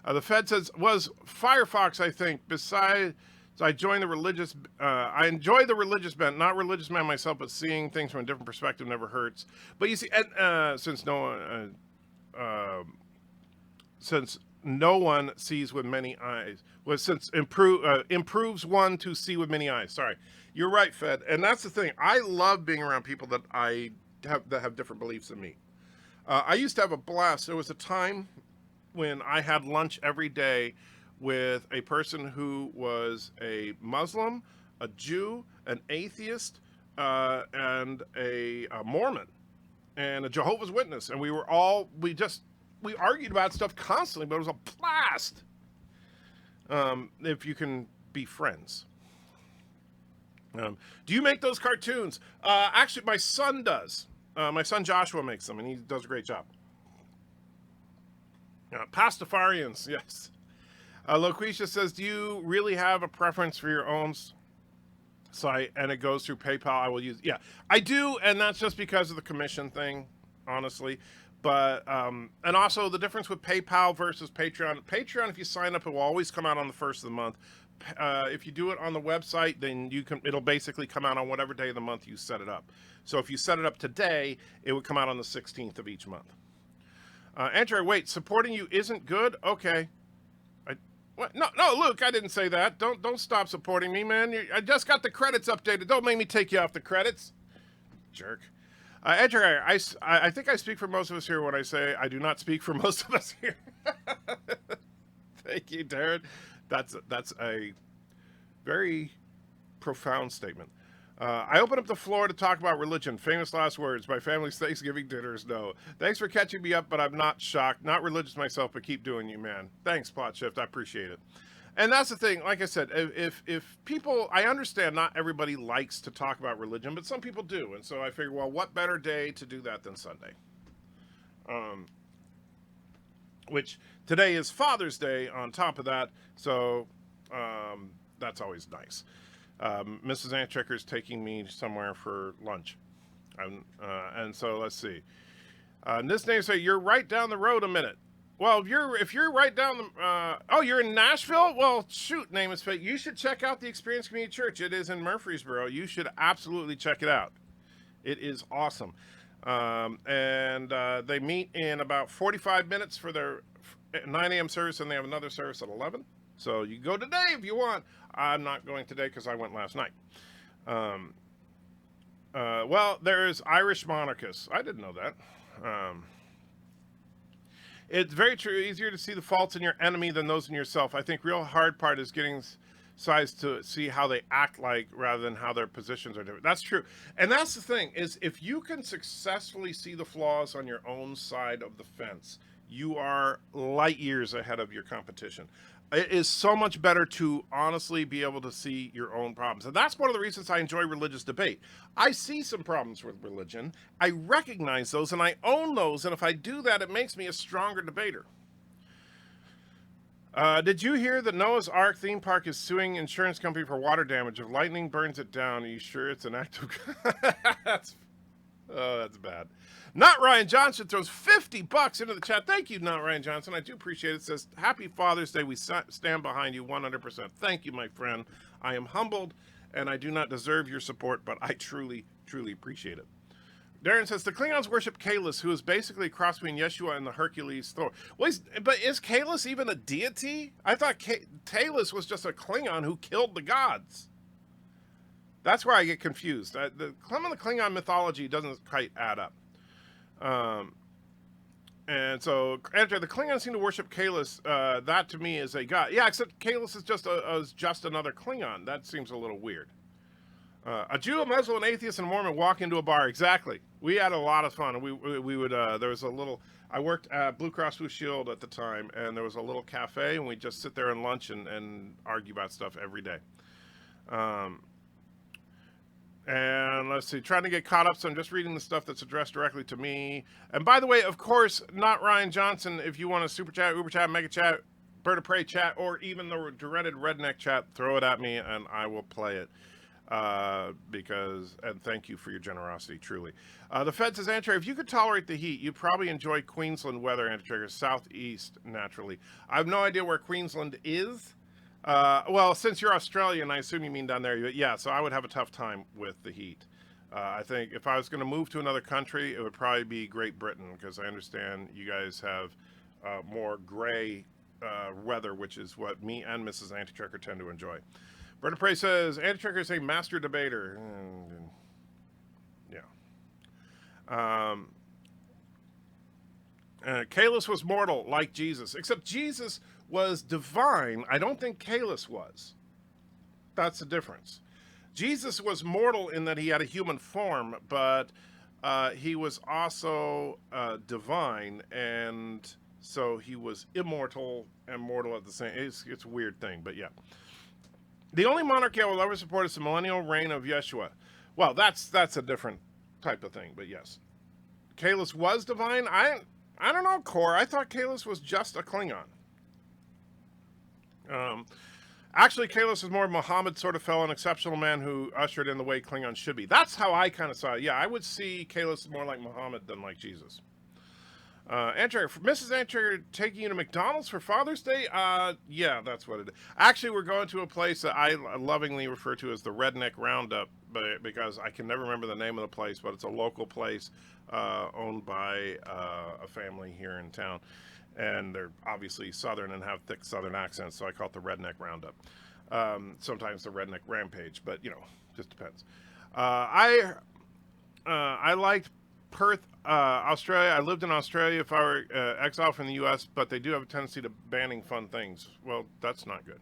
The Fed says, was Firefox, I think, besides So I joined the religious. I enjoy the religious bent. Not religious man myself, but seeing things from a different perspective never hurts. But you see, since no one sees with many eyes, improves one to see with many eyes. Sorry, you're right, Fed. And that's the thing. I love being around people that have different beliefs than me. I used to have a blast. There was a time when I had lunch every day with a person who was a Muslim, a Jew, an atheist, and a Mormon, and a Jehovah's Witness. And we argued about stuff constantly, but it was a blast. If you can be friends. Do you make those cartoons? Actually, my son does. My son Joshua makes them, and he does a great job. Pastafarians, yes. Loquisha says, do you really have a preference for your own site and it goes through PayPal? I will use, yeah, I do. And that's just because of the commission thing, honestly. But, and also the difference with PayPal versus Patreon. Patreon, if you sign up, it will always come out on the 1st of the month. If you do it on the website, then it'll basically come out on whatever day of the month you set it up. So if you set it up today, it would come out on the 16th of each month. Andrew, wait, supporting you isn't good? Okay. What? No, Luke, I didn't say that. Don't stop supporting me, man. I just got the credits updated. Don't make me take you off the credits. Jerk. Andrew, I think I speak for most of us here when I say I do not speak for most of us here. Thank you, Darren. That's a very profound statement. I open up the floor to talk about religion. Famous last words. My family's Thanksgiving dinners. No. Thanks for catching me up, but I'm not shocked. Not religious myself, but keep doing you, man. Thanks, Plot Shift. I appreciate it. And that's the thing. Like I said, if people, I understand not everybody likes to talk about religion, but some people do. And so I figure, well, what better day to do that than Sunday? Which today is Father's Day on top of that. So that's always nice. Mrs. Antchecker's taking me somewhere for lunch. And so let's see. This name say you're right down the road a minute. Well, if you're right down the oh, you're in Nashville? Well, shoot, name is fake. You should check out the Experience Community Church. It is in Murfreesboro. You should absolutely check it out. It is awesome. And they meet in about 45 minutes for their 9 a.m. service, and they have another service at 11. So you can go today if you want. I'm not going today because I went last night. Well, there's Irish monarchists. I didn't know that. It's very true. Easier to see the faults in your enemy than those in yourself. I think real hard part is getting sides to see how they act like rather than how their positions are different. That's true. And that's the thing is if you can successfully see the flaws on your own side of the fence, you are light years ahead of your competition. It is so much better to honestly be able to see your own problems. And that's one of the reasons I enjoy religious debate. I see some problems with religion. I recognize those and I own those. And if I do that, it makes me a stronger debater. Did you hear that Noah's Ark theme park is suing insurance company for water damage? If lightning burns it down, are you sure it's an act of... that's bad. Not Ryan Johnson throws $50 into the chat. Thank you, Not Ryan Johnson. I do appreciate it. It says, Happy Father's Day. We stand behind you 100%. Thank you, my friend. I am humbled, and I do not deserve your support, but I truly, truly appreciate it. Darren says, the Klingons worship Kahless, who is basically a cross between Yeshua and the Hercules Thor. Well, but is Kahless even a deity? I thought Kahless was just a Klingon who killed the gods. That's where I get confused. The Klingon mythology doesn't quite add up. And so, Andrew, the Klingons seem to worship Kahless. That to me is a god. Yeah, except Kahless is just another Klingon. That seems a little weird. A Jew, a Muslim, an atheist, and a Mormon walk into a bar. Exactly. We had a lot of fun. We would, there was a little, I worked at Blue Cross Blue Shield at the time, and there was a little cafe, and we'd just sit there and lunch and argue about stuff every day. And let's see, trying to get caught up, so I'm just reading the stuff that's addressed directly to me. And by the way, of course, Not Ryan Johnson, if you want a super chat, uber chat, mega chat, BIRDOPREY chat, or even the dreaded redneck chat, throw it at me and I will play it. And thank you for your generosity, truly. The Fed says, Andrew, if you could tolerate the heat, you'd probably enjoy Queensland weather, Andrew, southeast, naturally. I have no idea where Queensland is. Well, since you're Australian, I assume you mean down there. Yeah, so I would have a tough time with the heat. I think if I was going to move to another country, it would probably be Great Britain, because I understand you guys have more gray weather, which is what me and Mrs. Antichecker tend to enjoy. BIRDOPREY says, Antichecker is a master debater. Yeah. Kalis was mortal, like Jesus. Except Jesus was divine. I don't think Kalis was. That's the difference. Jesus was mortal in that he had a human form, but he was also divine, and so he was immortal and mortal at the same. It's a weird thing, but yeah. The only monarchy I will ever support is the millennial reign of Yeshua. Well, that's a different type of thing, but yes. Kalis was divine. I don't know, Core. I thought Kalis was just a Klingon. Actually, Kalis is more Muhammad sort of fellow, an exceptional man who ushered in the way Klingons should be. That's how I kind of saw it. Yeah, I would see Kalis more like Muhammad than like Jesus. Mrs. Ancher taking you to McDonald's for Father's Day? Yeah, that's what it is. Actually, we're going to a place that I lovingly refer to as the Redneck Roundup, because I can never remember the name of the place, but it's a local place owned by a family here in town. And they're obviously Southern and have thick Southern accents, so I call it the Redneck Roundup. Sometimes the Redneck Rampage, but, just depends. I liked Perth, Australia. I lived in Australia if I were exiled from the U.S., but they do have a tendency to banning fun things. Well, that's not good.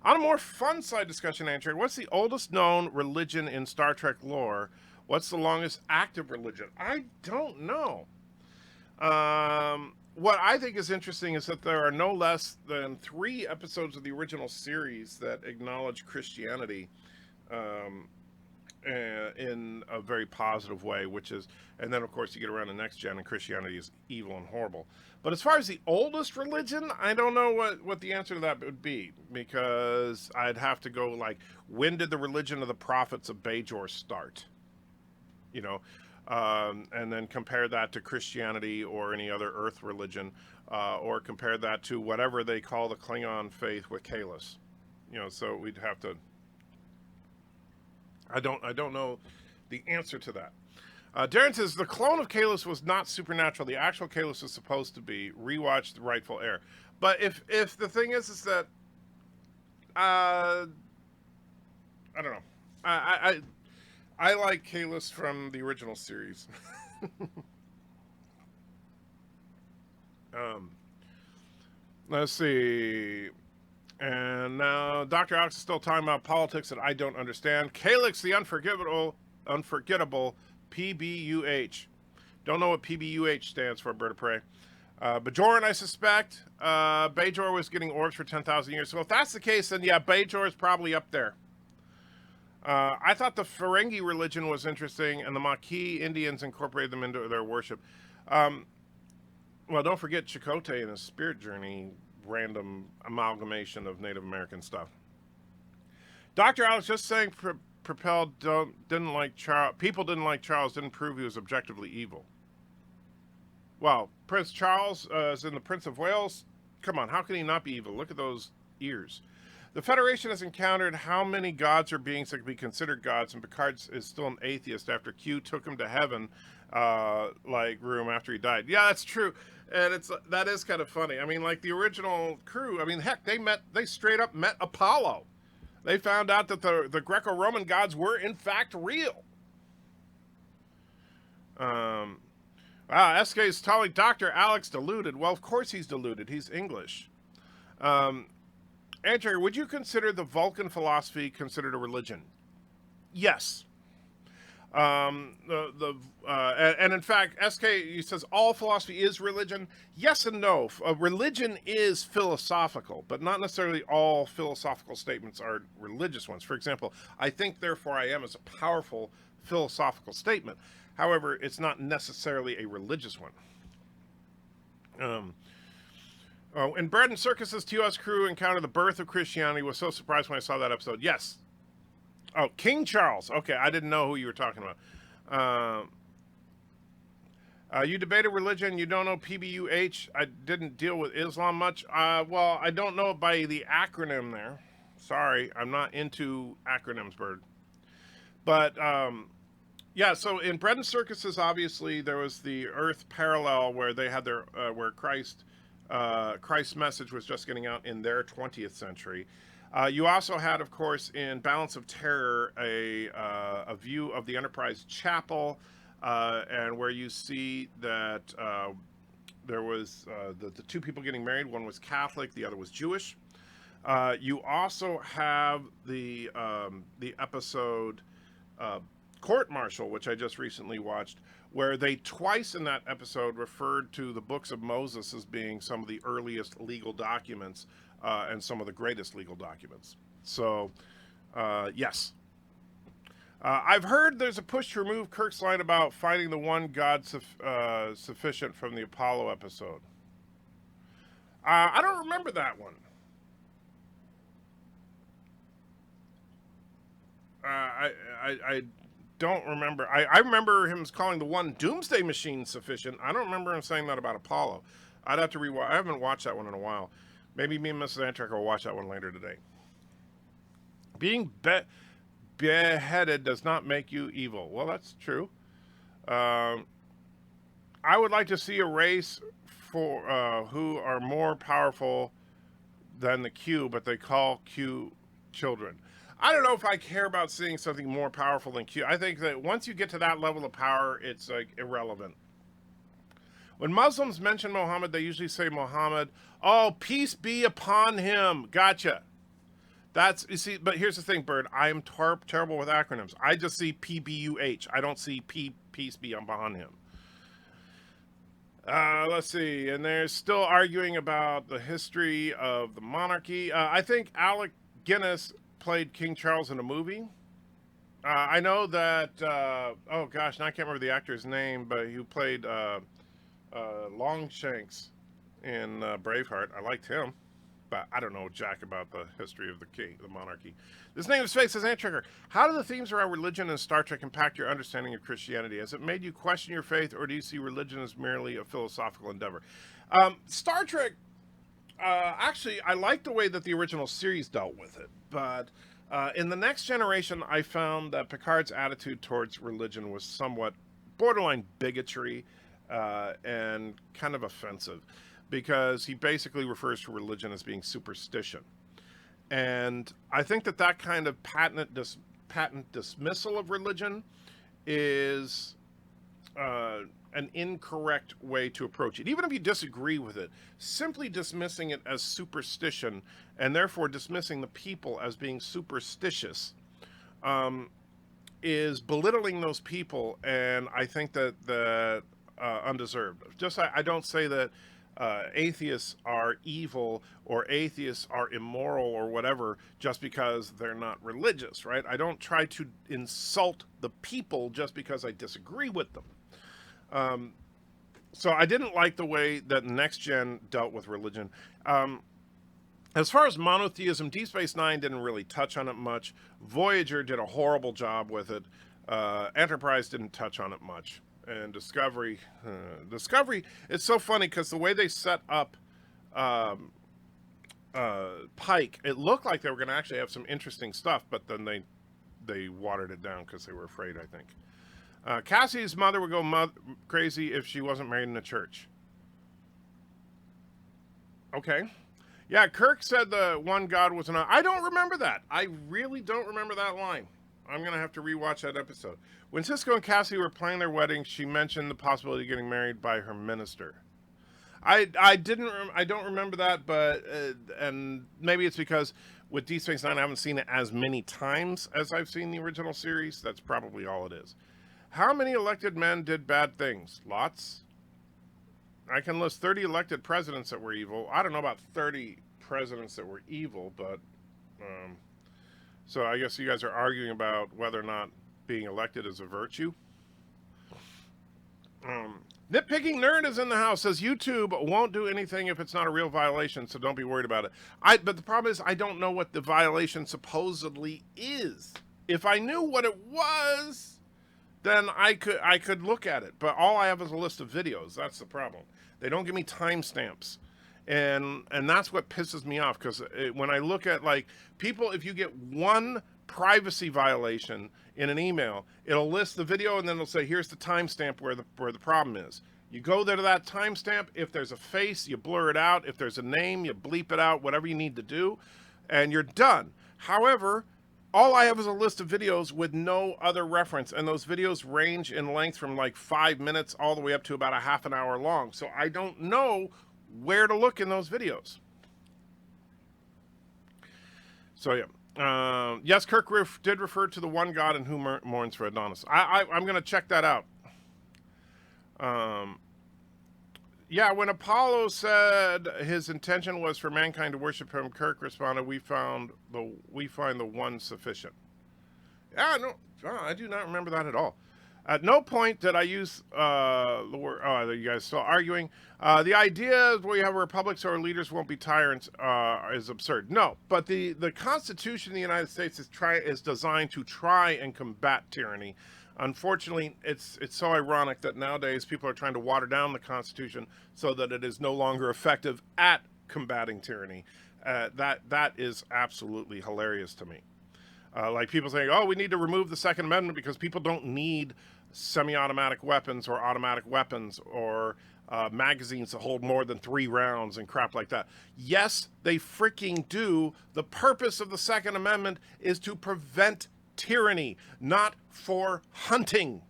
On a more fun side discussion, Andrew, what's the oldest known religion in Star Trek lore? What's the longest active religion? I don't know. What I think is interesting is that there are no less than 3 episodes of the original series that acknowledge Christianity in a very positive way, and then of course you get around the next gen and Christianity is evil and horrible. But as far as the oldest religion, I don't know what the answer to that would be, because I'd have to go like, when did the religion of the prophets of Bajor start? And then compare that to Christianity or any other Earth religion, or compare that to whatever they call the Klingon faith with Kalis. So we'd have to. I don't know the answer to that. Darren says the clone of Kalis was not supernatural. The actual Kalis was supposed to be. Rewatch The Rightful Heir. But if the thing is that I don't know. I like Kalis from the original series. Let's see. And now Dr. Alex is still talking about politics that I don't understand. Calix the unforgettable PBUH. Don't know what PBUH stands for, BIRDOPREY. Bajoran, I suspect. Bajor was getting orbs for 10,000 years. So if that's the case, then yeah, Bajor is probably up there. I thought the Ferengi religion was interesting, and the Maquis Indians incorporated them into their worship. Well, don't forget Chakotay and his spirit journey, random amalgamation of Native American stuff. Dr. Alex just saying Propel didn't like Charles. People didn't like Charles, didn't prove he was objectively evil. Well, Prince Charles is in the Prince of Wales. Come on, how can he not be evil? Look at those ears. The Federation has encountered how many gods or beings that can be considered gods, and Picard is still an atheist after Q took him to heaven, like room after he died. Yeah, that's true, and that is kind of funny. I mean, like the original crew. I mean, heck, they straight up met Apollo. They found out that the Greco-Roman gods were in fact real. Wow, SK is telling Dr. Alex deluded. Well, of course he's deluded. He's English. Andrew, would you consider the Vulcan philosophy considered a religion? Yes. And in fact, SK, he says all philosophy is religion. Yes and no. Religion is philosophical, but not necessarily all philosophical statements are religious ones. For example, I think, therefore I am is a powerful philosophical statement. However, it's not necessarily a religious one. In Bread and Circus's TOS crew encountered the birth of Christianity. Was so surprised when I saw that episode. Yes. Oh, King Charles. Okay, I didn't know who you were talking about. You debated religion. You don't know PBUH. I didn't deal with Islam much. Well, I don't know it by the acronym there. Sorry, I'm not into acronyms, Bird. But yeah, so in Bread and Circuses, obviously there was the Earth parallel where they had their where Christ's message was just getting out in their 20th century. You also had, of course, in Balance of Terror, a view of the Enterprise Chapel, and where you see that there was the two people getting married. One was Catholic, the other was Jewish. You also have the episode Court Martial, which I just recently watched, where they twice in that episode referred to the books of Moses as being some of the earliest legal documents and some of the greatest legal documents. So, yes. I've heard there's a push to remove Kirk's line about finding the one God sufficient from the Apollo episode. I don't remember that one. I don't remember. I remember him calling the one doomsday machine sufficient. I don't remember him saying that about Apollo. I'd have to rewatch. I haven't watched that one in a while. Maybe me and Mrs. Antrek will watch that one later today. Being beheaded does not make you evil. Well, that's true. I would like to see a race for who are more powerful than the Q, but they call Q children. I don't know if I care about seeing something more powerful than Q. I think that once you get to that level of power, it's like irrelevant. When Muslims mention Muhammad, they usually say Muhammad. Oh, peace be upon him. Gotcha. That's, you see, but here's the thing, Bird. I am terrible with acronyms. I just see PBUH. I don't see peace be upon him. Let's see. And they're still arguing about the history of the monarchy. I think Alec Guinness played King Charles in a movie. I know that, oh gosh, now I can't remember the actor's name, but who played Longshanks in Braveheart. I liked him, but I don't know jack about the history of the monarchy. This name of space says Antrekker. How do the themes around religion and Star Trek impact your understanding of Christianity? Has it made you question your faith, or do you see religion as merely a philosophical endeavor? Star Trek, actually, I like the way that the original series dealt with it, but in the Next Generation, I found that Picard's attitude towards religion was somewhat borderline bigotry and kind of offensive, because he basically refers to religion as being superstition. And I think that that kind of patent dismissal of religion is an incorrect way to approach it. Even if you disagree with it, simply dismissing it as superstition and therefore dismissing the people as being superstitious is belittling those people, and I think that undeserved. Just I don't say that atheists are evil or atheists are immoral or whatever just because they're not religious, right? I don't try to insult the people just because I disagree with them. So I didn't like the way that Next Gen dealt with religion. As far as monotheism, Deep Space Nine didn't really touch on it much. Voyager did a horrible job with it. Enterprise didn't touch on it much. And Discovery, it's so funny because the way they set up Pike, it looked like they were going to actually have some interesting stuff, but then they watered it down because they were afraid, I think. Cassie's mother would go crazy if she wasn't married in a church. Okay. Yeah, Kirk said the one God was an... I don't remember that. I really don't remember that line. I'm going to have to rewatch that episode. When Cisco and Cassie were planning their wedding, she mentioned the possibility of getting married by her minister. I don't remember that, but and maybe it's because with Deep Space Nine I haven't seen it as many times as I've seen the original series. That's probably all it is. How many elected men did bad things? Lots. I can list 30 elected presidents that were evil. I don't know about 30 presidents that were evil, but so I guess you guys are arguing about whether or not being elected is a virtue. Nitpicking Nerd is in the house, says YouTube won't do anything if it's not a real violation, so don't be worried about it. But the problem is I don't know what the violation supposedly is. If I knew what it was, then I could look at it. But all I have is a list of videos. That's the problem. They don't give me timestamps. And that's what pisses me off, because when I look at, like, people, if you get one privacy violation in an email, it'll list the video and then it'll say, here's the timestamp where the problem is. You go there to that timestamp. If there's a face, you blur it out. If there's a name, you bleep it out, whatever you need to do, and you're done. However, all I have is a list of videos with no other reference, and those videos range in length from like 5 minutes all the way up to about a half an hour long. So I don't know where to look in those videos. So yeah, yes, Kirk did refer to the one God in whom mourns for Adonis. I'm going to check that out. Yeah, when Apollo said his intention was for mankind to worship him, Kirk responded, "We find the one sufficient." Yeah, no, I do not remember that at all. At no point did I use the word. Oh, you guys still arguing? The idea where you have a republic so our leaders won't be tyrants is absurd. No, but the Constitution of the United States is designed to try and combat tyranny. Unfortunately, it's so ironic that nowadays people are trying to water down the Constitution so that it is no longer effective at combating tyranny. That is absolutely hilarious to me. Like people saying, oh, we need to remove the Second Amendment because people don't need semi-automatic weapons or automatic weapons or magazines that hold more than 3 rounds and crap like that. Yes, they freaking do. The purpose of the Second Amendment is to prevent tyranny, not for hunting.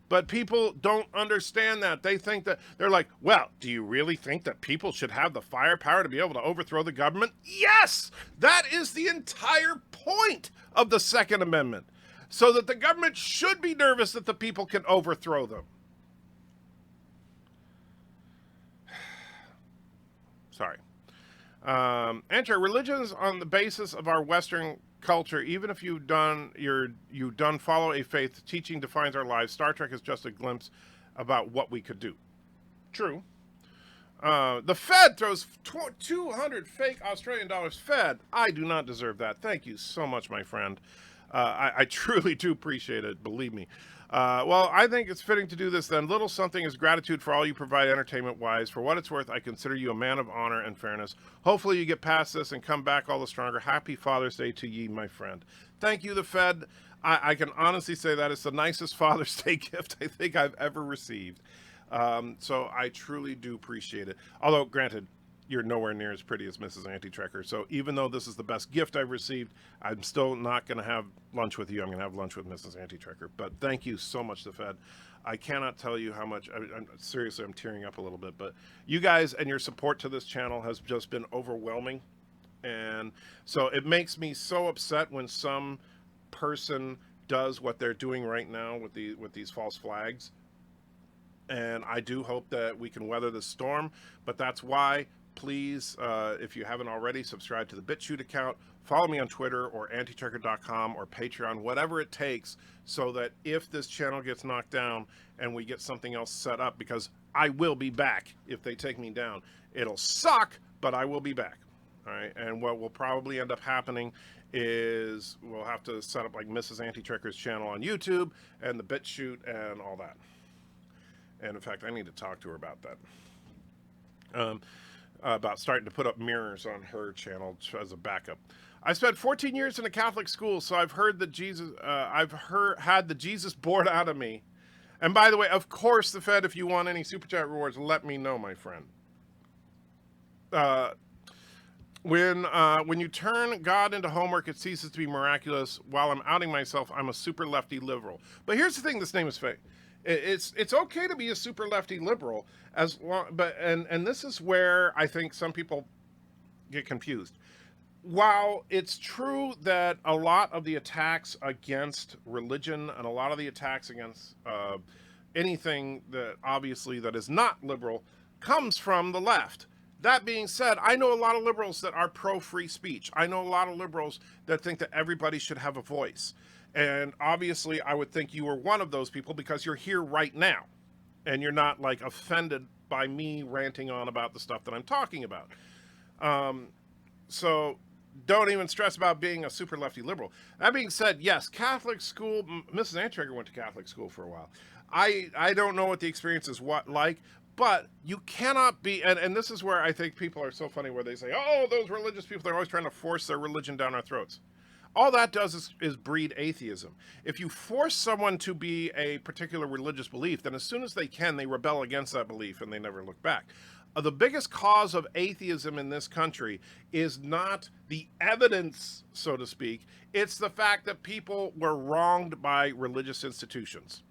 But people don't understand that. They think that, they're like, well, do you really think that people should have the firepower to be able to overthrow the government? Yes! That is the entire point of the Second Amendment. So that the government should be nervous that the people can overthrow them. Sorry. Enter religions on the basis of our Western culture. Even if you done follow a faith, teaching defines our lives. Star Trek is just a glimpse about what we could do. True. The Fed throws 200 fake Australian dollars. Fed, I do not deserve that. Thank you so much, my friend. I truly do appreciate it, believe me. Well, I think it's fitting to do this then. Little something is gratitude for all you provide entertainment-wise. For what it's worth, I consider you a man of honor and fairness. Hopefully you get past this and come back all the stronger. Happy Father's Day to ye, my friend. Thank you, the Fed. I can honestly say that it's the nicest Father's Day gift I think I've ever received. So I truly do appreciate it. Although, granted, you're nowhere near as pretty as Mrs. Anti-Trekker. So even though this is the best gift I've received, I'm still not going to have lunch with you. I'm going to have lunch with Mrs. Anti-Trekker. But thank you so much, the Fed. I cannot tell you how much, seriously, I'm tearing up a little bit. But you guys and your support to this channel has just been overwhelming. And so it makes me so upset when some person does what they're doing right now with these false flags. And I do hope that we can weather the storm. But that's why, please, if you haven't already, subscribe to the BitChute account, follow me on Twitter or antitrekker.com or Patreon, whatever it takes, so that if this channel gets knocked down and we get something else set up, because I will be back if they take me down. It'll suck, but I will be back. All right, and what will probably end up happening is we'll have to set up like Mrs. Anti-Trekker's channel on YouTube and the BitChute and all that. And in fact, I need to talk to her about that. About starting to put up mirrors on her channel as a backup. I spent 14 years in a Catholic school, so I've heard that had the Jesus bored out of me. And by the way, of course, the Fed, if you want any super chat rewards, let me know, my friend. When you turn God into homework, it ceases to be miraculous. While I'm outing myself, I'm a super lefty liberal. But here's the thing: this name is fake. It's okay to be a super lefty liberal as long, but this is where I think some people get confused. While it's true that a lot of the attacks against religion and a lot of the attacks against anything that obviously that is not liberal comes from the left. That being said, I know a lot of liberals that are pro-free speech. I know a lot of liberals that think that everybody should have a voice. And obviously, I would think you were one of those people because you're here right now. And you're not, like, offended by me ranting on about the stuff that I'm talking about. So don't even stress about being a super lefty liberal. That being said, yes, Catholic school, Mrs. Antrager went to Catholic school for a while. I don't know what the experience is like, but you cannot be, and this is where I think people are so funny, where they say, oh, those religious people, they're always trying to force their religion down our throats. All that does is breed atheism. If you force someone to be a particular religious belief, then as soon as they can, they rebel against that belief and they never look back. The biggest cause of atheism in this country is not the evidence, so to speak. It's the fact that people were wronged by religious institutions.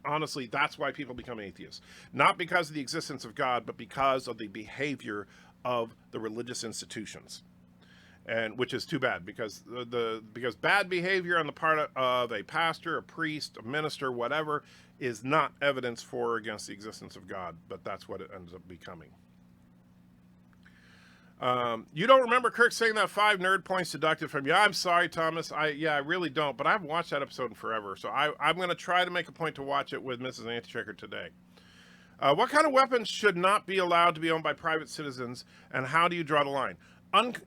Honestly, that's why people become atheists. Not because of the existence of God, but because of the behavior of the religious institutions. And which is too bad, because because bad behavior on the part of a pastor, a priest, a minister, whatever, is not evidence for or against the existence of God, but that's what it ends up becoming. You don't remember Kirk saying that 5 nerd points deducted from you? I'm sorry, Thomas. I really don't, but I haven't watched that episode in forever, so I'm going to try to make a point to watch it with Mrs. Antichecker today. What kind of weapons should not be allowed to be owned by private citizens, and how do you draw the line?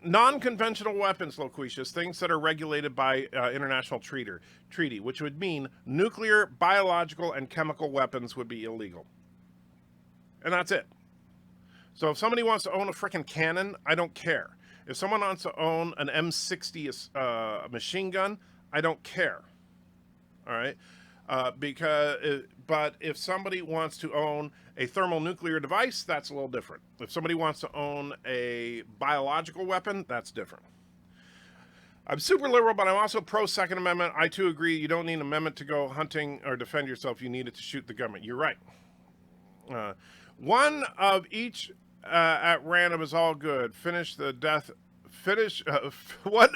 Non-conventional weapons, Loquicious, things that are regulated by international treaty, which would mean nuclear, biological, and chemical weapons would be illegal. And that's it. So if somebody wants to own a frickin' cannon, I don't care. If someone wants to own an M60 machine gun, I don't care. All right? But if somebody wants to own a thermonuclear device, that's a little different. If somebody wants to own a biological weapon, that's different. I'm super liberal, but I'm also pro Second Amendment. I too agree you don't need an amendment to go hunting or defend yourself. You need it to shoot the government. You're right. One of each at random is all good. One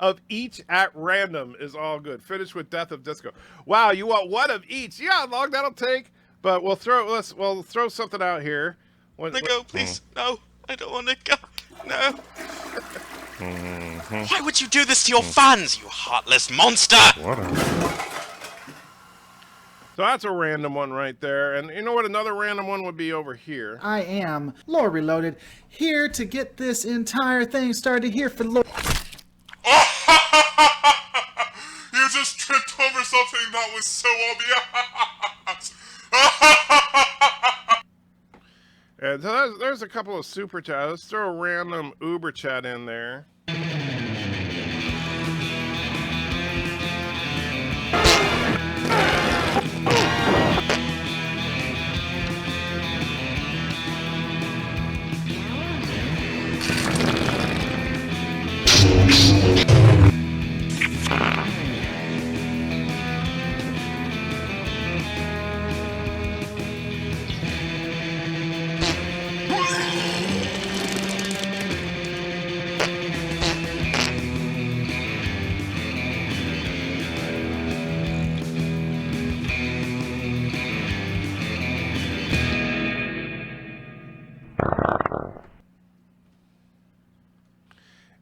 of each at random is all good. Finish with Death of Disco. Wow, you want one of each? Yeah, how long that'll take. But we'll throw something out here. Let me go, please. No, I don't want to go. No. Why would you do this to your fans, you heartless monster? Whatever. So that's a random one right there. And you know what another random one would be over here? I am Lore Reloaded, here to get this entire thing started here for Lore. You just tripped over something that was so obvious. And so there's a couple of super chats. Let's throw a random Uber chat in there.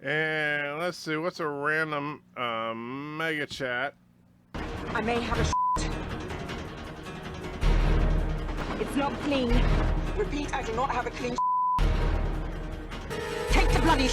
And let's see, what's a random mega chat? I may have a It's not clean. Repeat, I do not have a clean Take the bloody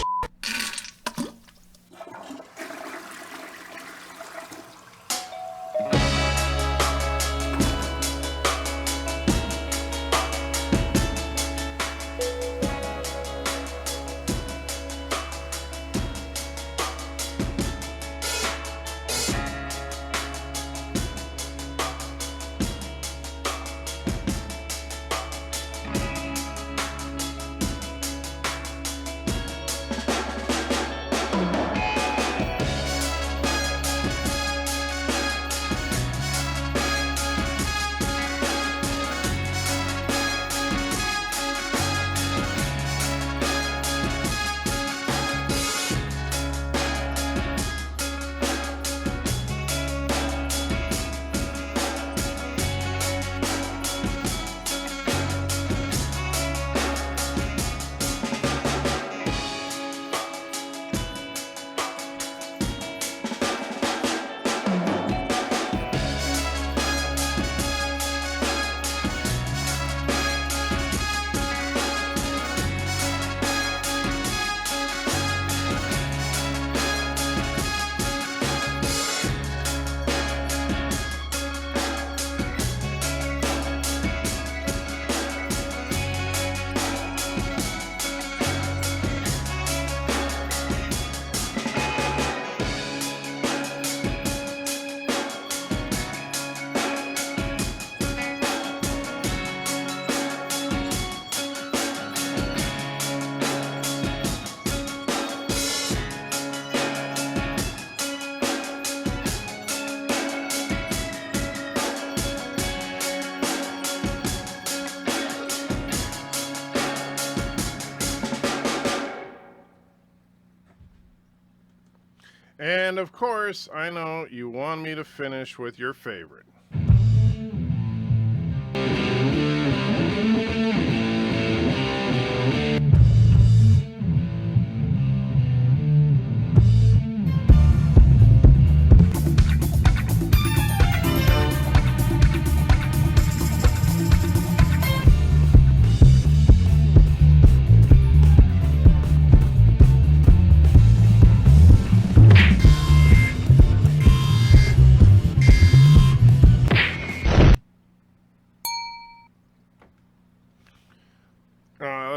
And of course, I know you want me to finish with your favorite.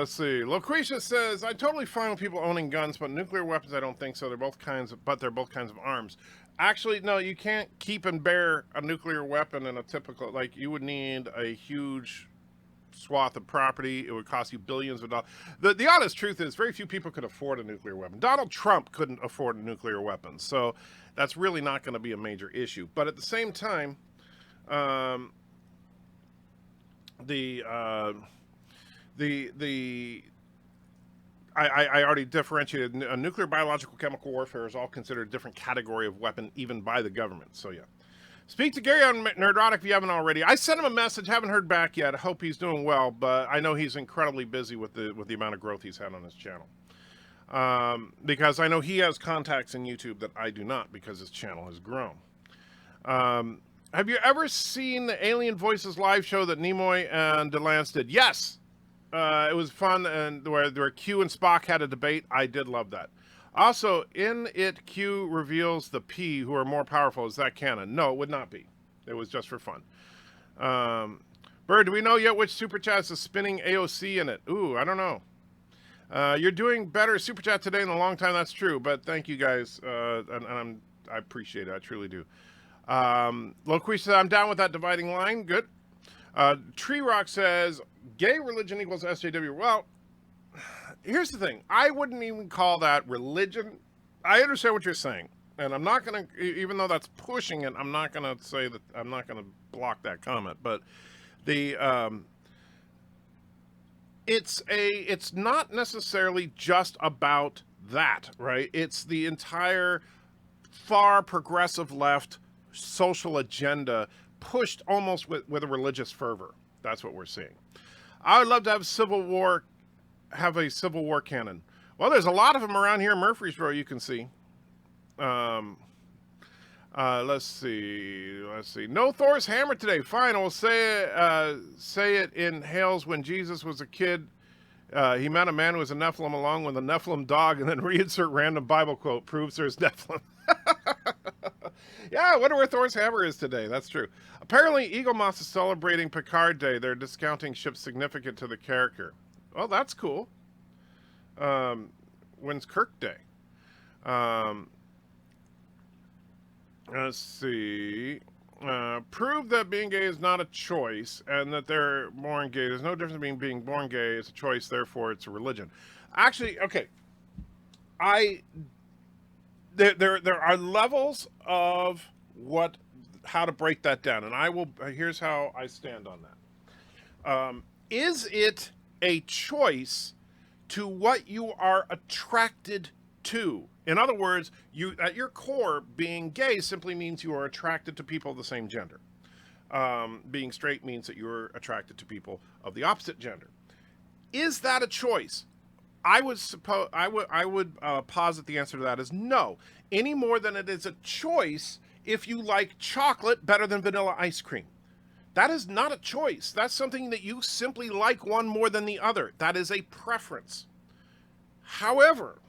Let's see. Loquacia says, "I'm totally fine with people owning guns, but nuclear weapons, I don't think so. They're both kinds of arms." Actually, no, you can't keep and bear a nuclear weapon in a typical, like, you would need a huge swath of property. It would cost you billions of dollars. The honest truth is, very few people could afford a nuclear weapon. Donald Trump couldn't afford a nuclear weapon, so that's really not going to be a major issue. But at the same time, I already differentiated. Nuclear, biological, chemical warfare is all considered a different category of weapon, even by the government. So yeah. Speak to Gary on Nerdotic if you haven't already. I sent him a message, haven't heard back yet. I hope he's doing well, but I know he's incredibly busy with the amount of growth he's had on his channel. Because I know he has contacts in YouTube that I do not, because his channel has grown. Have you ever seen the Alien Voices live show that Nimoy and DeLance did? Yes. It was fun, and where Q and Spock had a debate. I did love that. Also, in it, Q reveals the P who are more powerful. Is that canon? No, it would not be. It was just for fun. Bird, do we know yet which Super Chat has a spinning AOC in it? Ooh, I don't know. You're doing better Super Chat today in a long time. That's true, but thank you guys, and I appreciate it. I truly do. Loquisha said, I'm down with that dividing line. Good. Tree Rock says, gay religion equals SJW. Well, here's the thing. I wouldn't even call that religion. I understand what you're saying. And I'm not going to, even though that's pushing it, I'm not going to say that, I'm not going to block that comment. But it's not necessarily just about that, right? It's the entire far progressive left social agenda pushed almost with a religious fervor. That's what we're seeing. I would love to have a civil war cannon. Well, there's a lot of them around here in Murfreesboro, you can see. Let's see. No Thor's hammer today. Fine, we'll say it in Hales. When Jesus was a kid, he met a man who was a Nephilim along with a Nephilim dog, and then reinsert random Bible quote proves there's Nephilim. Yeah, I wonder where Thor's hammer is today. That's true. Apparently, Eagle Moss is celebrating Picard Day. They're discounting ships significant to the character. Well, that's cool. When's Kirk Day? Let's see. Prove that being gay is not a choice and that they're born gay. There's no difference between being born gay. It's a choice, therefore it's a religion. Actually, okay. There are levels of how to break that down, and here's how I stand on that. Is it a choice to what you are attracted to? In other words, you at your core, being gay simply means you are attracted to people of the same gender. Being straight means that you're attracted to people of the opposite gender. Is that a choice? I would posit the answer to that is no, any more than it is a choice if you like chocolate better than vanilla ice cream. That is not a choice. That's something that you simply like one more than the other. That is a preference. However,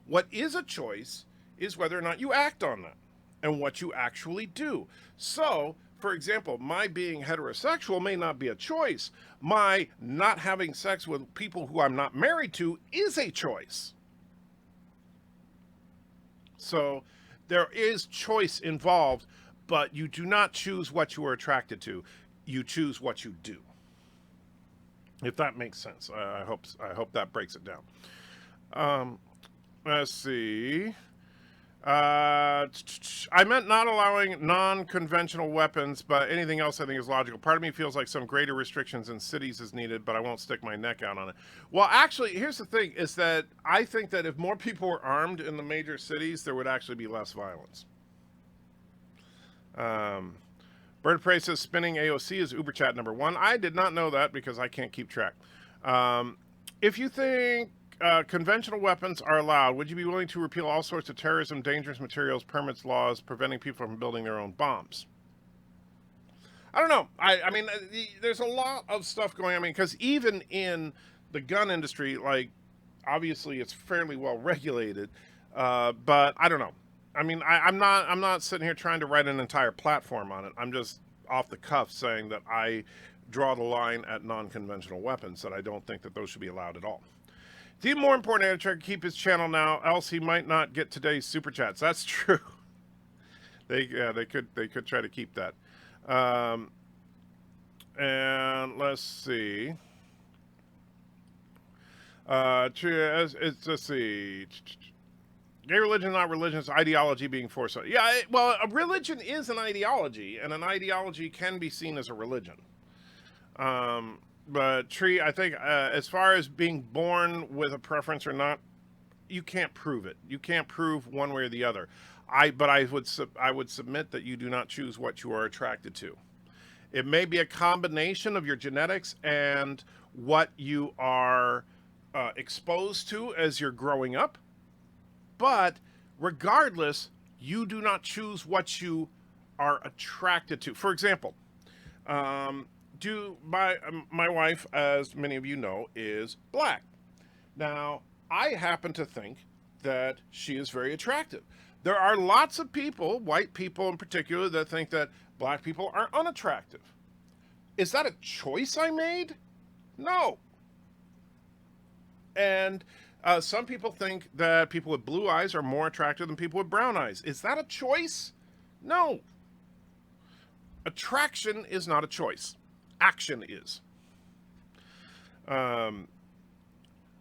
what is a choice is whether or not you act on that and what you actually do. So, for example, my being heterosexual may not be a choice. My not having sex with people who I'm not married to is a choice. So there is choice involved, but you do not choose what you are attracted to. You choose what you do. If that makes sense. I hope that breaks it down. Let's see. I meant not allowing non-conventional weapons, but anything else I think is logical. Part of me feels like some greater restrictions in cities is needed, but I won't stick my neck out on it. Well, actually, here's the thing, is that I think that if more people were armed in the major cities, there would actually be less violence. BIRDOPREY says spinning AOC is UBERCHAT number 1. I did not know that because I can't keep track. If you think conventional weapons are allowed, would you be willing to repeal all sorts of terrorism, dangerous materials, permits, laws, preventing people from building their own bombs? I don't know. I mean, there's a lot of stuff going on. I mean, because even in the gun industry, like, obviously it's fairly well regulated, but I don't know. I mean, I'm not sitting here trying to write an entire platform on it. I'm just off the cuff saying that I draw the line at non-conventional weapons, that I don't think that those should be allowed at all. It's even more important to try to keep his channel now, else he might not get today's super chats. That's true. They could try to keep that. And let's see. Let's see. Gay religion, not religion, it's ideology being forced. Yeah, well, a religion is an ideology, and an ideology can be seen as a religion. But Tree, I think as far as being born with a preference or not, you can't prove it. You can't prove one way or the other. But I would submit that you do not choose what you are attracted to. It may be a combination of your genetics and what you are exposed to as you're growing up. But regardless, you do not choose what you are attracted to. For example, my wife, as many of you know, is black. Now, I happen to think that she is very attractive. There are lots of people, white people in particular, that think that black people are unattractive. Is that a choice I made? No. And some people think that people with blue eyes are more attractive than people with brown eyes. Is that a choice? No. Attraction is not a choice. Action is.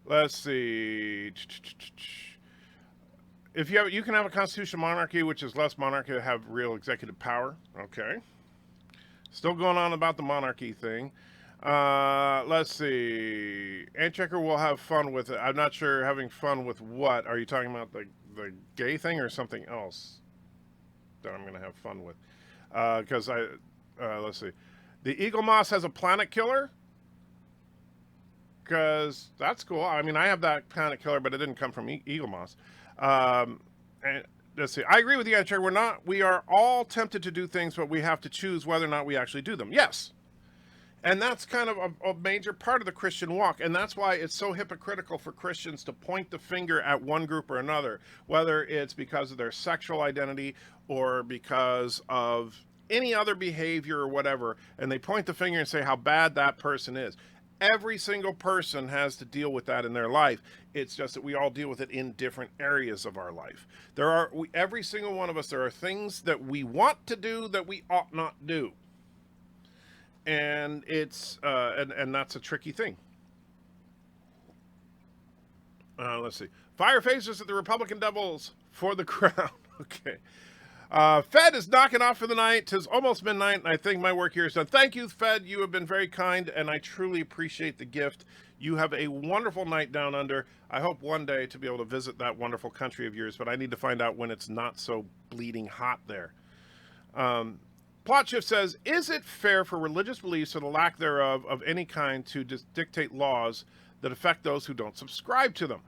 Let's see. If you can have a constitutional monarchy, which is less monarchy to have real executive power. Okay. Still going on about the monarchy thing. Let's see. Antchecker will have fun with it. I'm not sure having fun with what. Are you talking about the gay thing or something else that I'm going to have fun with? Because let's see. The Eagle Moss has a planet killer? Because that's cool. I mean, I have that planet killer, but it didn't come from Eagle Moss. And let's see. I agree with you, Antchecker. We are all tempted to do things, but we have to choose whether or not we actually do them. Yes. And that's kind of a major part of the Christian walk. And that's why it's so hypocritical for Christians to point the finger at one group or another, whether it's because of their sexual identity or because of any other behavior or whatever. And they point the finger and say how bad that person is. Every single person has to deal with that in their life. It's just that we all deal with it in different areas of our life. Every single one of us, there are things that we want to do that we ought not do. And it's and that's a tricky thing. Let's see. Fire phasers at the Republican Devils for the crown. Okay. Fed is knocking off for the night. 'Tis almost midnight, and I think my work here is done. Thank you, Fed. You have been very kind, and I truly appreciate the gift. You have a wonderful night down under. I hope one day to be able to visit that wonderful country of yours, but I need to find out when it's not so bleeding hot there. Plot Shift says, is it fair for religious beliefs or the lack thereof of any kind to dictate laws that affect those who don't subscribe to them?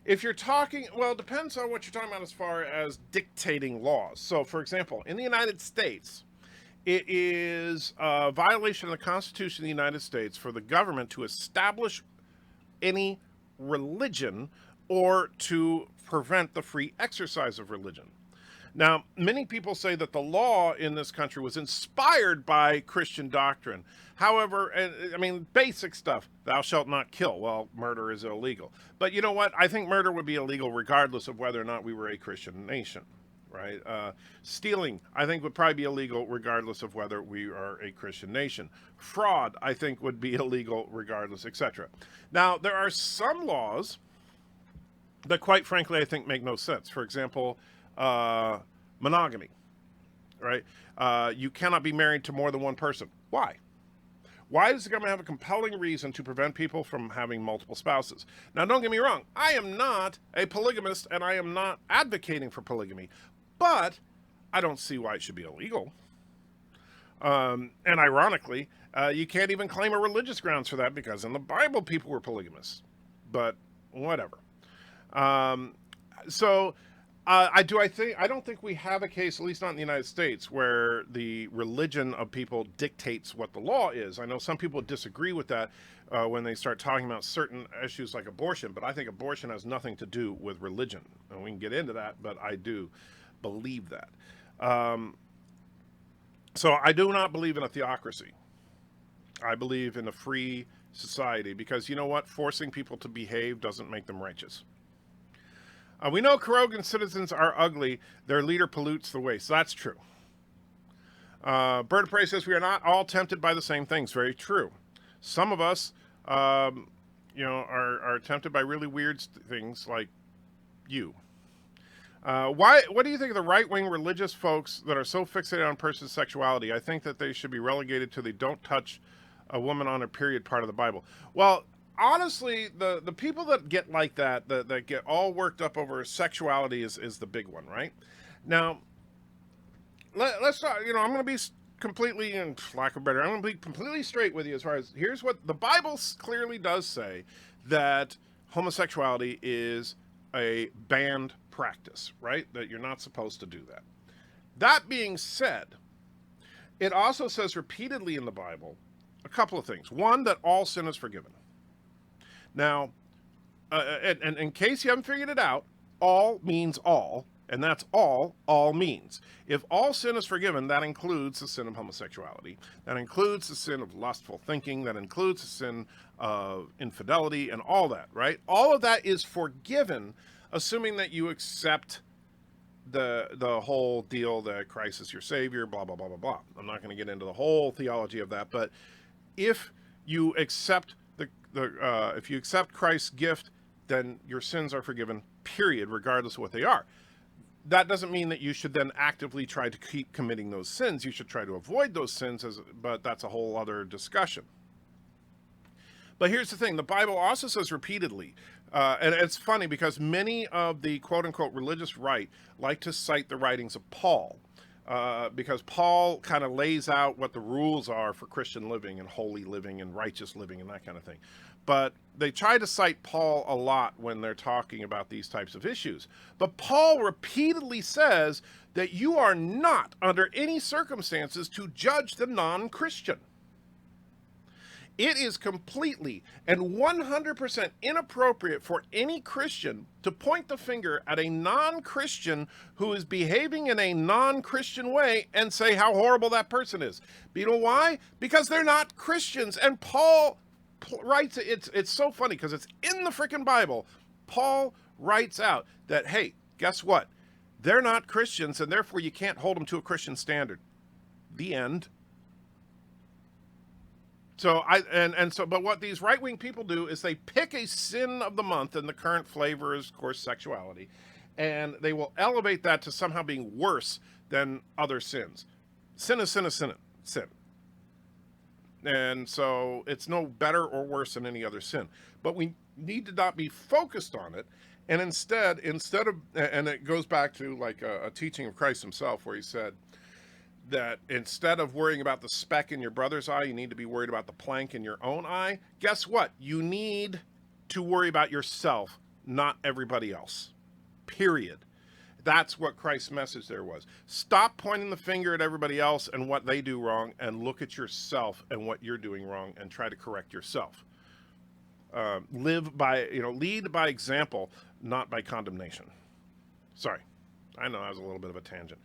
If you're talking, well, it depends on what you're talking about as far as dictating laws. So, for example, in the United States, it is a violation of the Constitution of the United States for the government to establish any religion or to prevent the free exercise of religion. Now, many people say that the law in this country was inspired by Christian doctrine. However, I mean, basic stuff, thou shalt not kill. Well, murder is illegal. But you know what? I think murder would be illegal regardless of whether or not we were a Christian nation, right? Stealing, I think, would probably be illegal regardless of whether we are a Christian nation. Fraud, I think, would be illegal regardless, etc. Now, there are some laws that, quite frankly, I think make no sense. For example, monogamy, right? You cannot be married to more than one person. Why? Why does the government have a compelling reason to prevent people from having multiple spouses? Now, don't get me wrong. I am not a polygamist, and I am not advocating for polygamy, but I don't see why it should be illegal. And ironically, you can't even claim a religious grounds for that because in the Bible, people were polygamists. But whatever. I don't think we have a case, at least not in the United States, where the religion of people dictates what the law is. I know some people disagree with that when they start talking about certain issues like abortion, but I think abortion has nothing to do with religion. And we can get into that, but I do believe that. So I do not believe in a theocracy. I believe in a free society because you know what? Forcing people to behave doesn't make them righteous. We know Carogan citizens are ugly. Their leader pollutes the waste. That's true. BIRDOPREY says we are not all tempted by the same things. Very true. Some of us, are tempted by really weird things like you. What do you think of the right-wing religious folks that are so fixated on a person's sexuality? I think that they should be relegated to the don't touch a woman on her period part of the Bible. Well, honestly, the people that get like that get all worked up over sexuality is the big one, right? Now, let's talk, I'm going to be completely, in lack of better, I'm going to be completely straight with you as far as, here's what the Bible clearly does say, that homosexuality is a banned practice, right? That you're not supposed to do that. That being said, it also says repeatedly in the Bible a couple of things. One, that all sin is forgiven. Now, and in case you haven't figured it out, all means all, and that's all means. If all sin is forgiven, that includes the sin of homosexuality. That includes the sin of lustful thinking. That includes the sin of infidelity and all that, right? All of that is forgiven, assuming that you accept the whole deal that Christ is your Savior, blah, blah, blah, blah, blah. I'm not going to get into the whole theology of that, but if you accept if you accept Christ's gift, then your sins are forgiven, period, regardless of what they are. That doesn't mean that you should then actively try to keep committing those sins. You should try to avoid those sins, but that's a whole other discussion. But here's the thing. The Bible also says repeatedly, and it's funny because many of the quote-unquote religious right like to cite the writings of Paul, because Paul kind of lays out what the rules are for Christian living and holy living and righteous living and that kind of thing. But they try to cite Paul a lot when they're talking about these types of issues. But Paul repeatedly says that you are not under any circumstances to judge the non-Christian. It is completely and 100% inappropriate for any Christian to point the finger at a non-Christian who is behaving in a non-Christian way and say how horrible that person is. But you know why? Because they're not Christians. And Paul writes, it's so funny because it's in the freaking Bible. Paul writes out that, hey, guess what? They're not Christians, and therefore you can't hold them to a Christian standard. The end. But what these right-wing people do is they pick a sin of the month, and the current flavor is, of course, sexuality, and they will elevate that to somehow being worse than other sins. Sin is sin is sin. And so it's no better or worse than any other sin. But we need to not be focused on it, and instead of, and it goes back to like a teaching of Christ himself where he said, that instead of worrying about the speck in your brother's eye, you need to be worried about the plank in your own eye. Guess what? You need to worry about yourself, not everybody else. Period. That's what Christ's message there was. Stop pointing the finger at everybody else and what they do wrong, and look at yourself and what you're doing wrong and try to correct yourself. Lead by example, not by condemnation. Sorry. I know that was a little bit of a tangent.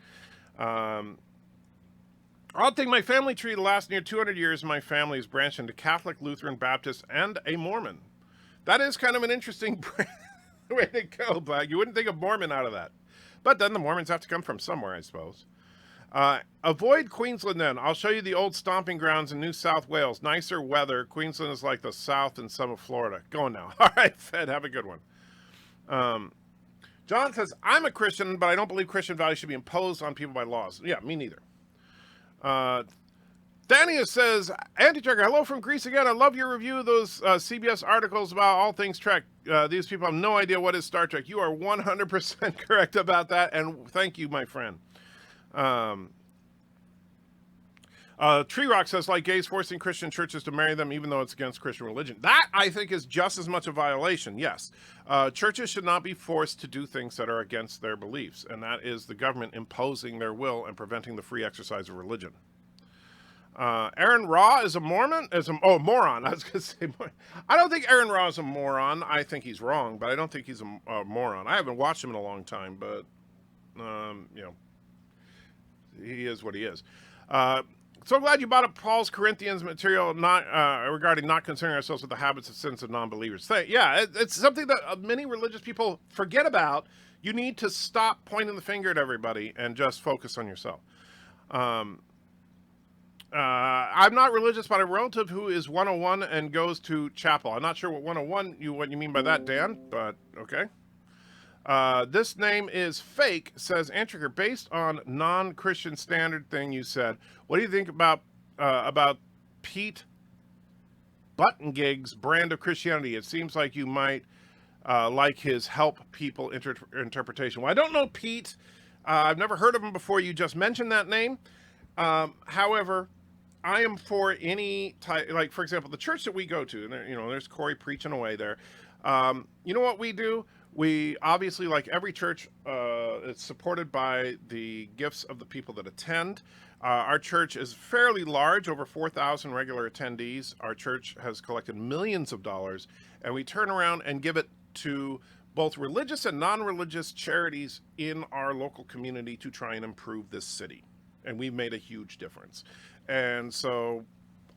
I'll take my family tree the last near 200 years. My family is branched into Catholic, Lutheran, Baptist, and a Mormon. That is kind of an interesting way to go, but you wouldn't think of Mormon out of that. But then the Mormons have to come from somewhere, I suppose. Avoid Queensland then. I'll show you the old stomping grounds in New South Wales. Nicer weather. Queensland is like the South and some of Florida. Go now. All right, Fed, have a good one. John says, I'm a Christian, but I don't believe Christian values should be imposed on people by laws. Yeah, me neither. Dania says, Anti-Tracker, hello from Greece again. I love your review of those CBS articles about all things Trek. These people have no idea what is Star Trek. You are 100% correct about that, and thank you, my friend. Tree Rock says, like gays forcing Christian churches to marry them even though it's against Christian religion. That, I think, is just as much a violation, yes. Churches should not be forced to do things that are against their beliefs, and that is the government imposing their will and preventing the free exercise of religion. Aaron Raw is a Mormon? Moron. I was going to say, I don't think Aaron Raw is a moron. I think he's wrong, but I don't think he's a moron. I haven't watched him in a long time, but, you know, he is what he is. So glad you brought up Paul's Corinthians material regarding not concerning ourselves with the habits of sins of non-believers. It's something that many religious people forget about. You need to stop pointing the finger at everybody and just focus on yourself. I'm not religious, but I have a relative who is 101 and goes to chapel. I'm not sure what 101 what you mean by that, Dan, but okay. This name is fake, says Antricker, based on non-Christian standard thing you said. What do you think about Pete Buttigieg's brand of Christianity? It seems like you might like his help people interpretation. Well, I don't know Pete. I've never heard of him before. You just mentioned that name. However, I am for any type, like, for example, the church that we go to, and there, you know, there's Corey preaching away there. You know what we do? We obviously, like every church, it's supported by the gifts of the people that attend. Our church is fairly large, over 4,000 regular attendees. Our church has collected millions of dollars, and we turn around and give it to both religious and non-religious charities in our local community to try and improve this city. And we've made a huge difference. And so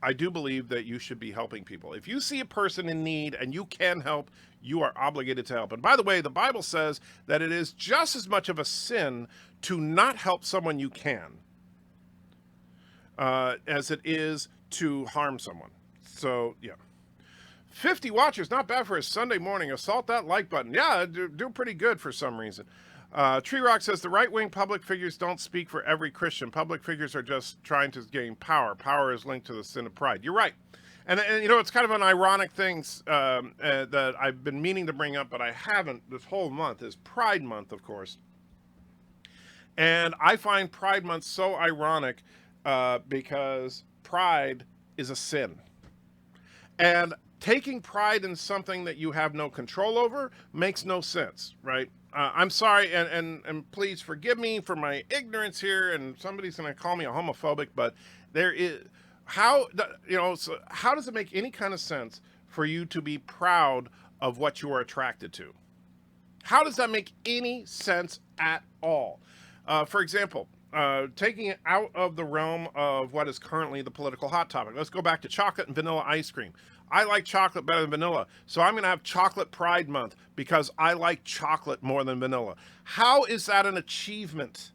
I do believe that you should be helping people. If you see a person in need and you can help, you are obligated to help. And by the way, the Bible says that it is just as much of a sin to not help someone you can as it is to harm someone. So, yeah. 50 watchers, not bad for a Sunday morning. Assault that like button. Yeah, do pretty good for some reason. Tree Rock says the right-wing public figures don't speak for every Christian. Public figures are just trying to gain power. Power is linked to the sin of pride. You're right. And you know, it's kind of an ironic thing that I've been meaning to bring up, but I haven't. This whole month is Pride Month, of course. And I find Pride Month so ironic because pride is a sin. And taking pride in something that you have no control over makes no sense, right? I'm sorry, and please forgive me for my ignorance here, and somebody's going to call me a homophobic, but there is, how does it make any kind of sense for you to be proud of what you are attracted to? How does that make any sense at all? For example, taking it out of the realm of what is currently the political hot topic. Let's go back to chocolate and vanilla ice cream. I like chocolate better than vanilla, so I'm going to have Chocolate Pride Month because I like chocolate more than vanilla. How is that an achievement?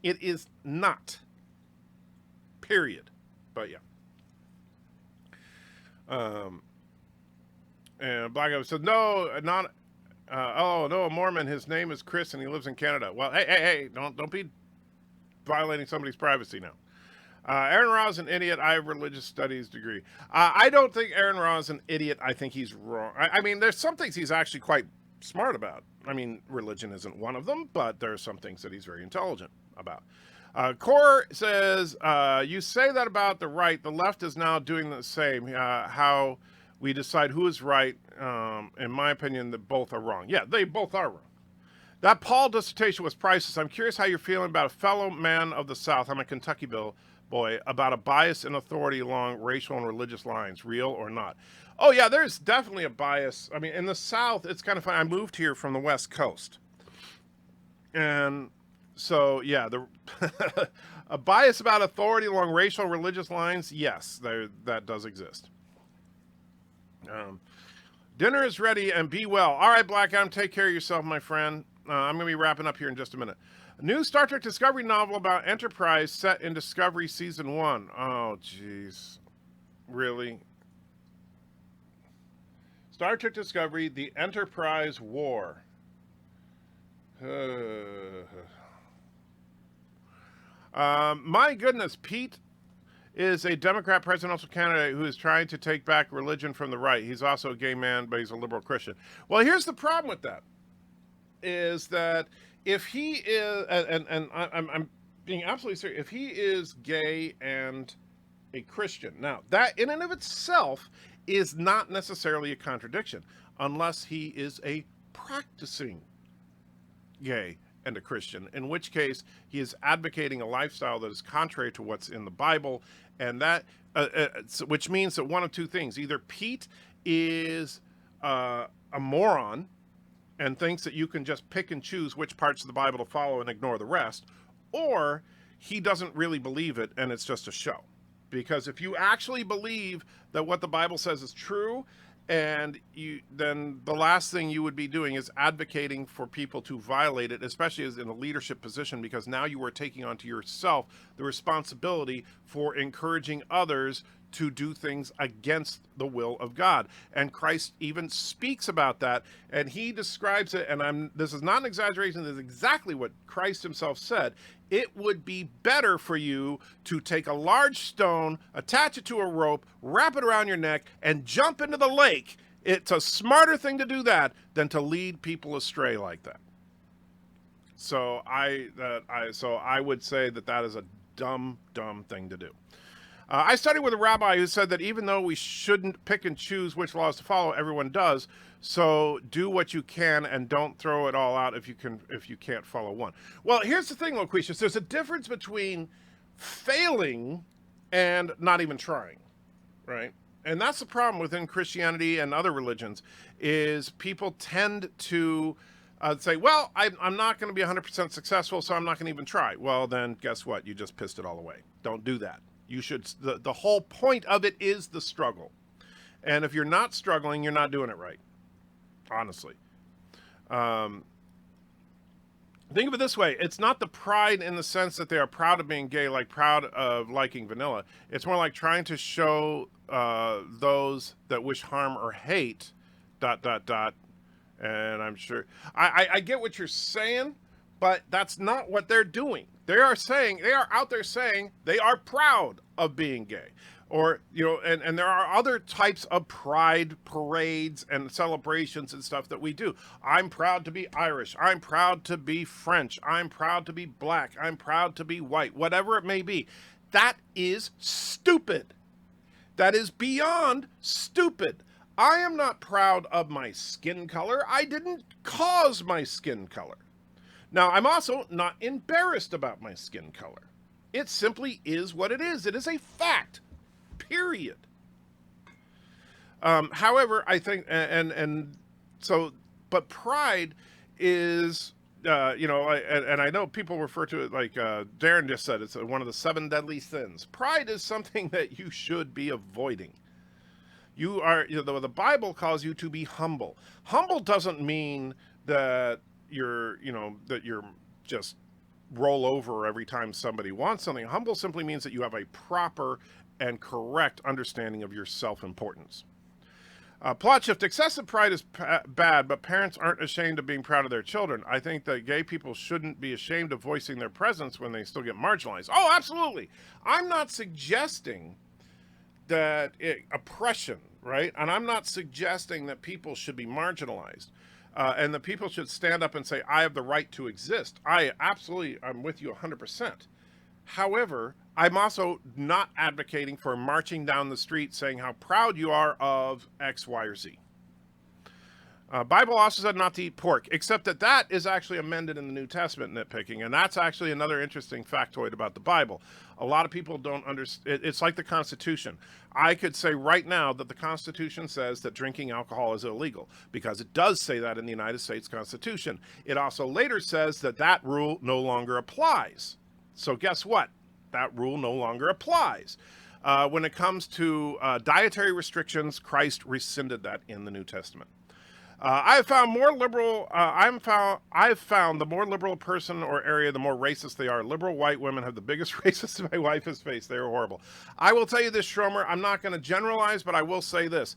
It is not. Period. But yeah. And Black Guy said, no, not. No, a Mormon. His name is Chris, and he lives in Canada. Well, hey, don't be violating somebody's privacy now. Aaron Ra is an idiot. I have a religious studies degree. I don't think Aaron Ra is an idiot. I think he's wrong. I mean, there's some things he's actually quite smart about. I mean, religion isn't one of them, but there are some things that he's very intelligent about. Core says, you say that about the right. The left is now doing the same. How we decide who is right. In my opinion, that both are wrong. Yeah, they both are wrong. That Paul dissertation was priceless. I'm curious how you're feeling about a fellow man of the South. I'm a Kentucky boy, about a bias in authority along racial and religious lines, real or not. Oh yeah, there's definitely a bias. I mean, in the South, it's kind of funny. I moved here from the West Coast. And so, yeah, a bias about authority along racial and religious lines, yes, that does exist. Dinner is ready and be well. All right, Black Adam, take care of yourself, my friend. I'm going to be wrapping up here in just a minute. A new Star Trek Discovery novel about Enterprise set in Discovery Season 1. Oh, jeez. Really? Star Trek Discovery, The Enterprise War. My goodness, Pete is a Democrat presidential candidate who is trying to take back religion from the right. He's also a gay man, but he's a liberal Christian. Well, here's the problem with that, is that if he is, and I'm being absolutely serious, if he is gay and a Christian, now that in and of itself is not necessarily a contradiction, unless he is a practicing gay and a Christian, in which case he is advocating a lifestyle that is contrary to what's in the Bible, and that which means that one of two things: either Pete is a moron and thinks that you can just pick and choose which parts of the Bible to follow and ignore the rest, or he doesn't really believe it and it's just a show. Because if you actually believe that what the Bible says is true, and then the last thing you would be doing is advocating for people to violate it, especially as in a leadership position, because now you are taking onto yourself the responsibility for encouraging others to do things against the will of God. And Christ even speaks about that, and he describes it, and this is not an exaggeration, this is exactly what Christ himself said. It would be better for you to take a large stone, attach it to a rope, wrap it around your neck, and jump into the lake. It's a smarter thing to do that than to lead people astray like that. So I would say that is a dumb thing to do. I studied with a rabbi who said that even though we shouldn't pick and choose which laws to follow, everyone does. So do what you can and don't throw it all out if you can't follow one. Well, here's the thing, Loquicious. There's a difference between failing and not even trying, right? And that's the problem within Christianity and other religions, is people tend to say, well, I'm not going to be 100% successful, so I'm not going to even try. Well, then guess what? You just pissed it all away. Don't do that. You should. The whole point of it is the struggle. And if you're not struggling, you're not doing it right. Honestly. Think of it this way. It's not the pride in the sense that they are proud of being gay, like proud of liking vanilla. It's more like trying to show those that wish harm or hate, ... And I'm sure I get what you're saying, but that's not what they're doing. They are out there saying they are proud of being gay. Or, and there are other types of pride parades and celebrations and stuff that we do. I'm proud to be Irish. I'm proud to be French. I'm proud to be black. I'm proud to be white. Whatever it may be. That is stupid. That is beyond stupid. I am not proud of my skin color. I didn't cause my skin color. Now, I'm also not embarrassed about my skin color. It simply is what it is. It is a fact. Period. However, I think, but pride is, and I know people refer to it like Darren just said, it's one of the 7 deadly sins. Pride is something that you should be avoiding. You are, the Bible calls you to be humble. Humble doesn't mean that you're just roll over every time somebody wants something. Humble simply means that you have a proper and correct understanding of your self-importance. Plot shift. Excessive pride is bad, but parents aren't ashamed of being proud of their children. I think that gay people shouldn't be ashamed of voicing their presence when they still get marginalized. Oh, absolutely. I'm not suggesting that oppression, right? And I'm not suggesting that people should be marginalized. And the people should stand up and say, I have the right to exist. I'm with you 100%. However, I'm also not advocating for marching down the street saying how proud you are of X, Y, or Z. Bible also said not to eat pork, except that is actually amended in the New Testament, nitpicking, and that's actually another interesting factoid about the Bible. A lot of people don't understand. It's like the Constitution. I could say right now that the Constitution says that drinking alcohol is illegal, because it does say that in the United States Constitution. It also later says that rule no longer applies. So guess what? That rule no longer applies. When it comes to dietary restrictions, Christ rescinded that in the New Testament. I've found the more liberal person or area, the more racist they are. Liberal white women have the biggest racists my wife has faced. They are horrible. I will tell you this, Schromer, I'm not going to generalize, but I will say this.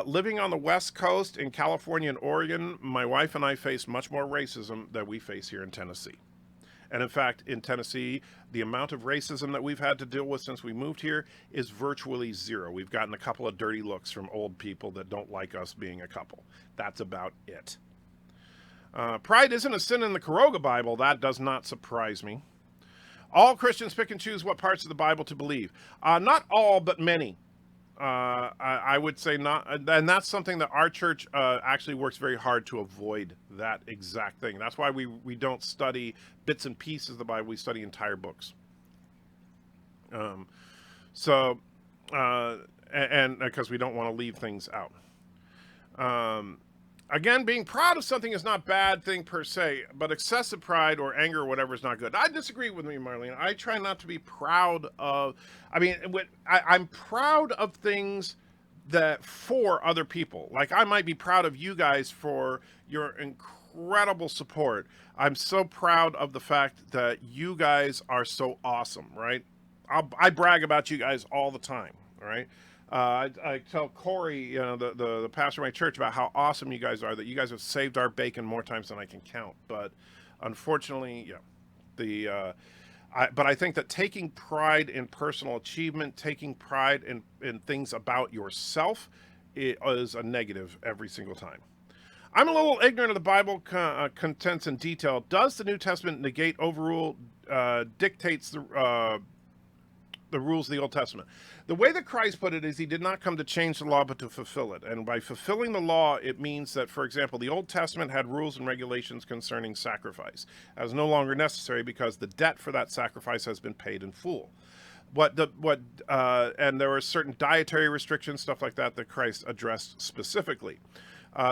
Living on the West Coast in California and Oregon, my wife and I face much more racism than we face here in Tennessee. And in fact, in Tennessee, the amount of racism that we've had to deal with since we moved here is virtually zero. We've gotten a couple of dirty looks from old people that don't like us being a couple. That's about it. Pride isn't a sin in the Karoga Bible. That does not surprise me. All Christians pick and choose what parts of the Bible to believe. Not all, but many. I would say not, and that's something that our church actually works very hard to avoid, that exact thing. That's why we don't study bits and pieces of the Bible, we study entire books. And because we don't want to leave things out. Again, being proud of something is not a bad thing per se, but excessive pride or anger or whatever is not good. I disagree with me, Marlene. I try not to be proud of, I'm proud of things that for other people. Like I might be proud of you guys for your incredible support. I'm so proud of the fact that you guys are so awesome, right? I brag about you guys all the time, right? I tell Corey, the pastor of my church, about how awesome you guys are, that you guys have saved our bacon more times than I can count. But unfortunately, but I think that taking pride in personal achievement, taking pride in things about yourself is a negative every single time. I'm a little ignorant of the Bible contents in detail. Does the New Testament negate, overrule, dictates the rules of the Old Testament? The way that Christ put it is he did not come to change the law, but to fulfill it. And by fulfilling the law, it means that, for example, the Old Testament had rules and regulations concerning sacrifice. That is no longer necessary because the debt for that sacrifice has been paid in full. And there were certain dietary restrictions, stuff like that, that Christ addressed specifically.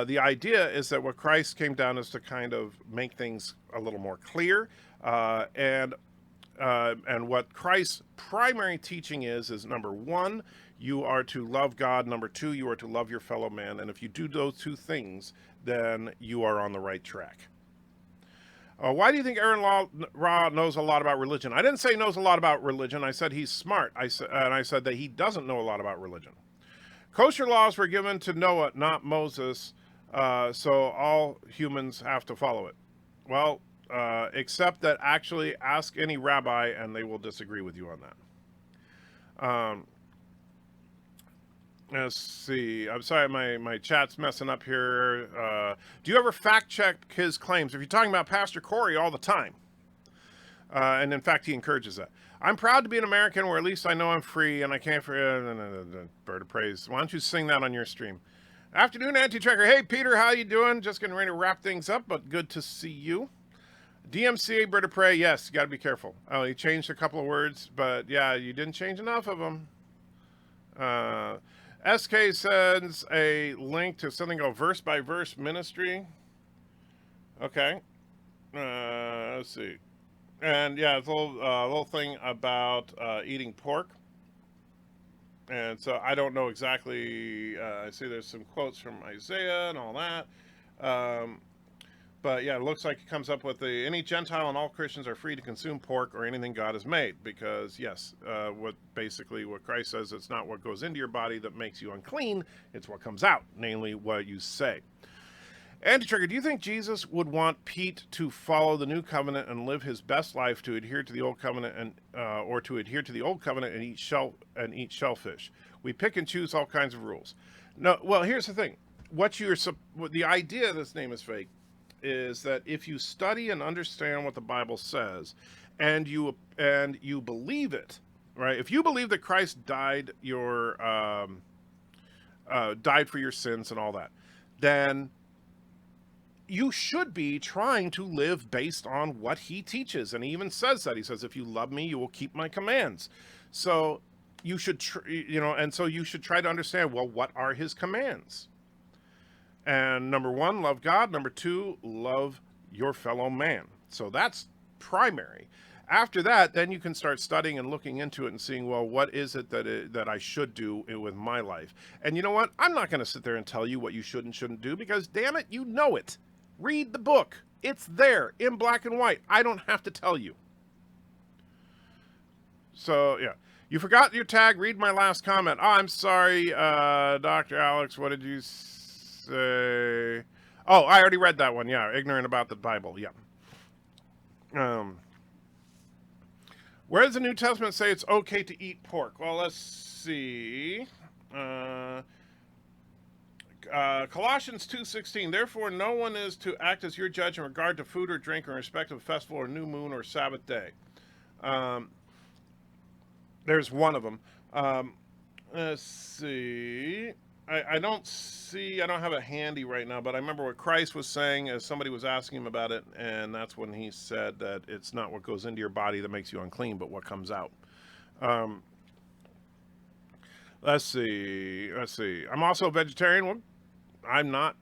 The idea is that what Christ came down is to kind of make things a little more clear, and what Christ's primary teaching is number one, you are to love God. Number two, you are to love your fellow man. And if you do those two things, then you are on the right track. Why do you think Aaron Ra knows a lot about religion? I didn't say he knows a lot about religion. I said he's smart. I said that he doesn't know a lot about religion. Kosher laws were given to Noah, not Moses, so all humans have to follow it. Well, except that actually ask any rabbi and they will disagree with you on that. Let's see. I'm sorry, my chat's messing up here. Do you ever fact check his claims? If you're talking about Pastor Corey, all the time. And in fact, he encourages that. I'm proud to be an American where at least I know I'm free and I can't BIRDOPREY. Why don't you sing that on your stream? Afternoon, Anti-Tracker. Hey, Peter, how you doing? Just getting ready to wrap things up, but good to see you. DMCA BIRDOPREY, yes, you got to be careful. Oh, he changed a couple of words, but yeah, you didn't change enough of them. SK sends a link to something called Verse by Verse Ministry. Okay. Let's see. And yeah, it's a little thing about eating pork. And so I don't know exactly. I see there's some quotes from Isaiah and all that. But yeah, it looks like it comes up with any Gentile and all Christians are free to consume pork or anything God has made. Because yes, what Christ says, it's not what goes into your body that makes you unclean, it's what comes out, namely what you say. Anti-Trigger, do you think Jesus would want Pete to follow the new covenant and live his best life to adhere to the old covenant, and or to adhere to the old covenant and eat shellfish? We pick and choose all kinds of rules. No, well, here's the thing. The idea of this name is fake is that if you study and understand what the Bible says, and you believe it, right? If you believe that Christ died for your sins and all that, then you should be trying to live based on what he teaches. And he even says that. He says, if you love me, you will keep my commands. So you should, so you should try to understand, well, what are his commands? And number one, love God. Number two, love your fellow man. So that's primary. After that, then you can start studying and looking into it and seeing, well, what is it that I should do with my life? And you know what? I'm not going to sit there and tell you what you should and shouldn't do because, damn it, you know it. Read the book. It's there in black and white. I don't have to tell you. So, yeah. You forgot your tag. Read my last comment. Oh, I'm sorry, Dr. Alex. What did you say? Oh, I already read that one. Yeah, ignorant about the Bible. Yeah. Where does the New Testament say it's okay to eat pork? Well, let's see. Colossians 2:16. Therefore, no one is to act as your judge in regard to food or drink or in respect of a festival or new moon or Sabbath day. There's one of them. Let's see. I don't have it handy right now, but I remember what Christ was saying as somebody was asking him about it, and that's when he said that it's not what goes into your body that makes you unclean, but what comes out. Let's see. I'm also a vegetarian. Well, I'm not.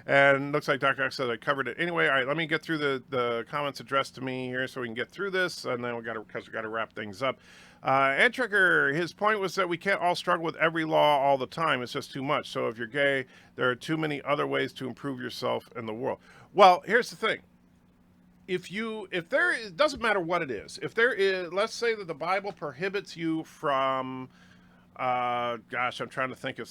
And looks like Dr. X said I covered it. Anyway, all right, let me get through the comments addressed to me here so we can get through this, and then we got to wrap things up. Antricker, his point was that we can't all struggle with every law all the time. It's just too much. So if you're gay, there are too many other ways to improve yourself in the world. Well, here's the thing. It doesn't matter what it is. If there is, let's say that the Bible prohibits you from, I'm trying to think of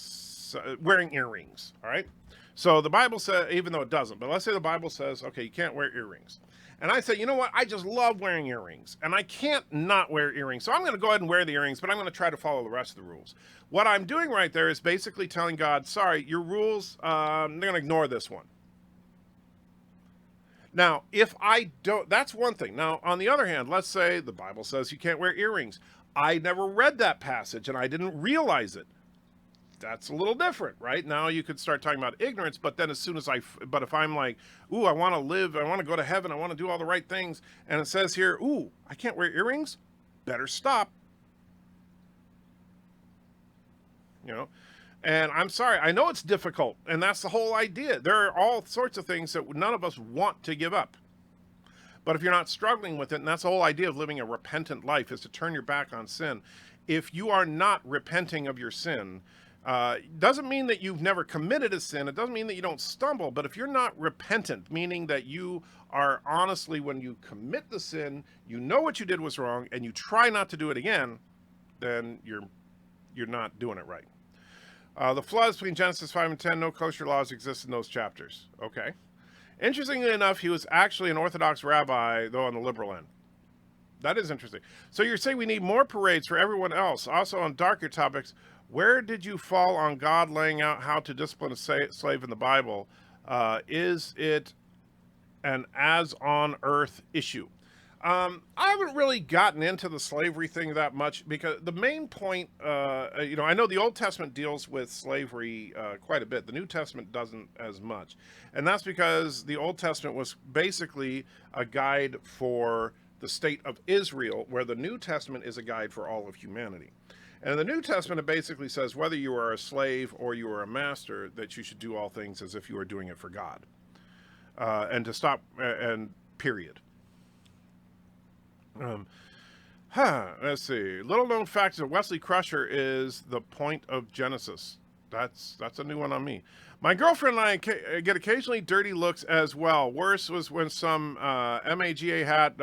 wearing earrings. All right. So the Bible says, even though it doesn't, but let's say the Bible says, okay, you can't wear earrings. And I say, you know what? I just love wearing earrings and I can't not wear earrings. So I'm going to go ahead and wear the earrings, but I'm going to try to follow the rest of the rules. What I'm doing right there is basically telling God, sorry, your rules, they're going to ignore this one. Now, if I don't, that's one thing. Now, on the other hand, let's say the Bible says you can't wear earrings. I never read that passage and I didn't realize it. That's a little different, right? Now you could start talking about ignorance, but then as soon as but if I'm like, ooh, I want to live, I want to go to heaven, I want to do all the right things, and it says here, ooh, I can't wear earrings, better stop. You know, and I'm sorry, I know it's difficult, and that's the whole idea. There are all sorts of things that none of us want to give up. But if you're not struggling with it, and that's the whole idea of living a repentant life, is to turn your back on sin. If you are not repenting of your sin, doesn't mean that you've never committed a sin. It doesn't mean that you don't stumble. But if you're not repentant, meaning that you are honestly, when you commit the sin, you know what you did was wrong, and you try not to do it again, then you're not doing it right. The floods between Genesis 5 and 10, no kosher laws exist in those chapters. Okay. Interestingly enough, he was actually an Orthodox rabbi, though on the liberal end. That is interesting. So you're saying we need more parades for everyone else. Also on darker topics, where did you fall on God laying out how to discipline a slave in the Bible? Is it an as-on-earth issue? I haven't really gotten into the slavery thing that much because the main point, I know the Old Testament deals with slavery quite a bit. The New Testament doesn't as much. And that's because the Old Testament was basically a guide for the state of Israel, where the New Testament is a guide for all of humanity. And in the New Testament, it basically says whether you are a slave or you are a master, that you should do all things as if you are doing it for God. And to stop, and period. Let's see. Little known fact is that Wesley Crusher is the point of Genesis. That's a new one on me. My girlfriend and I get occasionally dirty looks as well. Worse was when some MAGA hat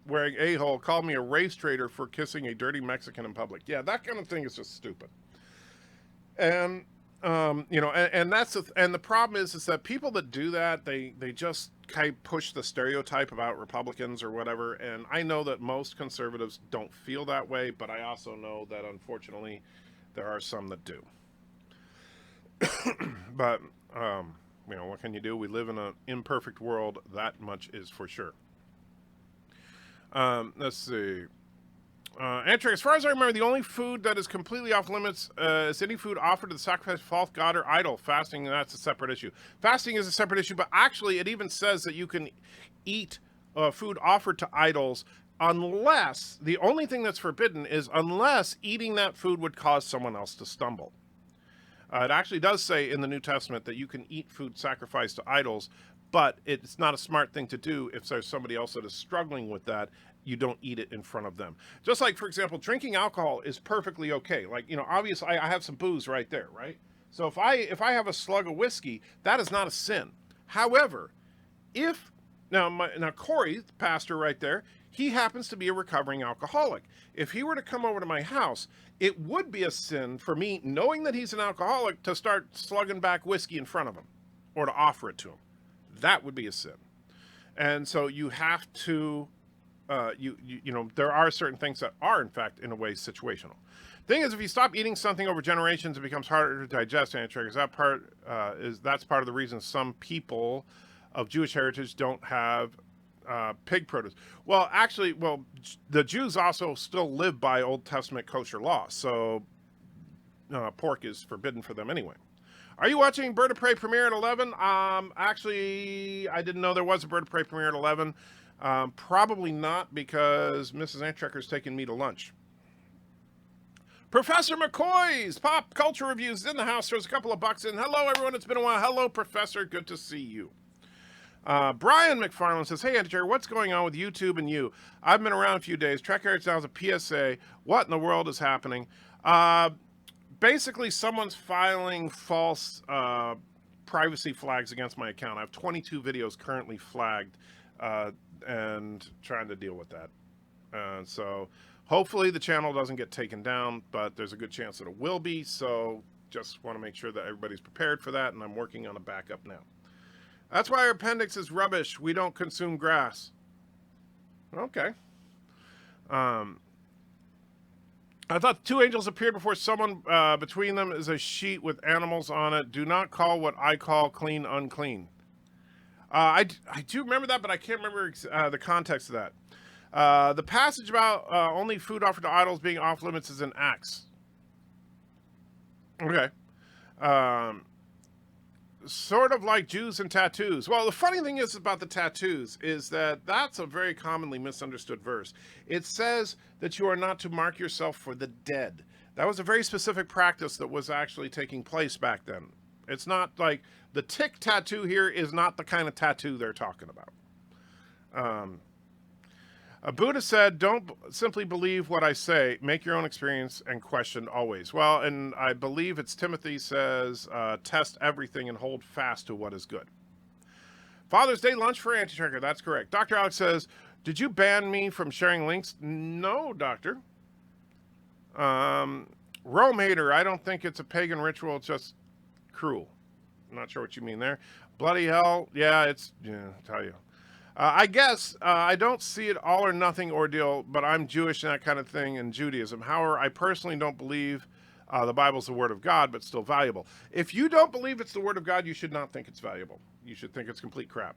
wearing a-hole called me a race traitor for kissing a dirty Mexican in public. Yeah, that kind of thing is just stupid. And and that's the problem is that people that do that, they just kind of push the stereotype about Republicans or whatever. And I know that most conservatives don't feel that way, but I also know that unfortunately there are some that do. But what can you do? We live in an imperfect world. That much is for sure. Let's see. Andrew, as far as I remember, the only food that is completely off limits is any food offered to the sacrifice of false god or idol. Fasting, that's a separate issue. Fasting is a separate issue, but actually it even says that you can eat food offered to idols unless, the only thing that's forbidden is unless eating that food would cause someone else to stumble. It actually does say in the New Testament that you can eat food sacrificed to idols but it's not a smart thing to do if there's somebody else that is struggling with that. You don't eat it in front of them. Just like, for example, drinking alcohol is perfectly okay. Like, you know, obviously I have some booze right there, right? So if I have a slug of whiskey, that is not a sin. However, now Corey, the pastor right there, he happens to be a recovering alcoholic. If he were to come over to my house, it would be a sin for me, knowing that he's an alcoholic, to start slugging back whiskey in front of him or to offer it to him. That would be a sin. And so you have to, you know, there are certain things that are, in fact, in a way, situational. Thing is, if you stop eating something over generations, it becomes harder to digest. Anti-triggers. That's part of the reason some people of Jewish heritage don't have pig produce. Well, actually, the Jews also still live by Old Testament kosher law, so pork is forbidden for them anyway. Are you watching Bird of Prey premiere at 11? Actually, I didn't know there was a Bird of Prey premiere at 11. Probably not, because Mrs. Antrecker's taking me to lunch. Professor McCoy's Pop Culture Reviews in the house. Throws a couple of bucks in. Hello, everyone. It's been a while. Hello, Professor. Good to see you. Brian McFarland says, hey, Anti-Jerry, what's going on with YouTube and you? I've been around a few days. Track Eric's now is a PSA. What in the world is happening? Basically, someone's filing false privacy flags against my account. I have 22 videos currently flagged and trying to deal with that. So hopefully the channel doesn't get taken down, but there's a good chance that it will be. So just want to make sure that everybody's prepared for that, and I'm working on a backup now. That's why our appendix is rubbish. We don't consume grass. Okay. I thought two angels appeared before someone. Between them is a sheet with animals on it. Do not call what I call clean unclean. I do remember that, but I can't remember the context of that. The passage about only food offered to idols being off limits is in Acts. Okay. Sort of like Jews and tattoos. Well, the funny thing is about the tattoos is that that's a very commonly misunderstood verse. It says that you are not to mark yourself for the dead. That was a very specific practice that was actually taking place back then. It's not like the tick tattoo here is not the kind of tattoo they're talking about. Buddha said, don't simply believe what I say, make your own experience and question always. Well, and I believe it's Timothy says, test everything and hold fast to what is good. Father's Day lunch for Anti-Tracker, that's correct. Dr. Alex says, did you ban me from sharing links? No, doctor. Rome hater, I don't think it's a pagan ritual, it's just cruel. I'm not sure what you mean there. Bloody hell, yeah, I'll tell you. I guess I don't see it all or nothing ordeal, but I'm Jewish and that kind of thing in Judaism. However, I personally don't believe the Bible's the Word of God, but still valuable. If you don't believe it's the Word of God, you should not think it's valuable. You should think it's complete crap.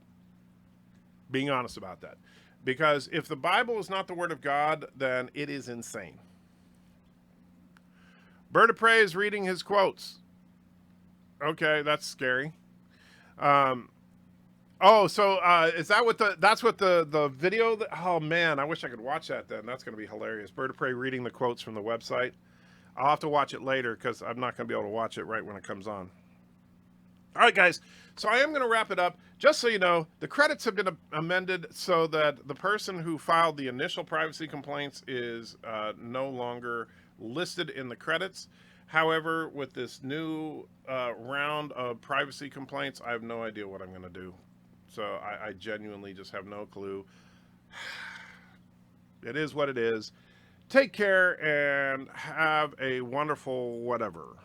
Being honest about that. Because if the Bible is not the Word of God, then it is insane. Bird of Prey is reading his quotes. Okay, that's scary. Oh, so is that what that's what the video, oh man, I wish I could watch that then. That's going to be hilarious. Bird of Prey reading the quotes from the website. I'll have to watch it later because I'm not going to be able to watch it right when it comes on. All right, guys. So I am going to wrap it up. Just so you know, the credits have been amended so that the person who filed the initial privacy complaints is no longer listed in the credits. However, with this new round of privacy complaints, I have no idea what I'm going to do. So I genuinely just have no clue. It is what it is. Take care and have a wonderful whatever.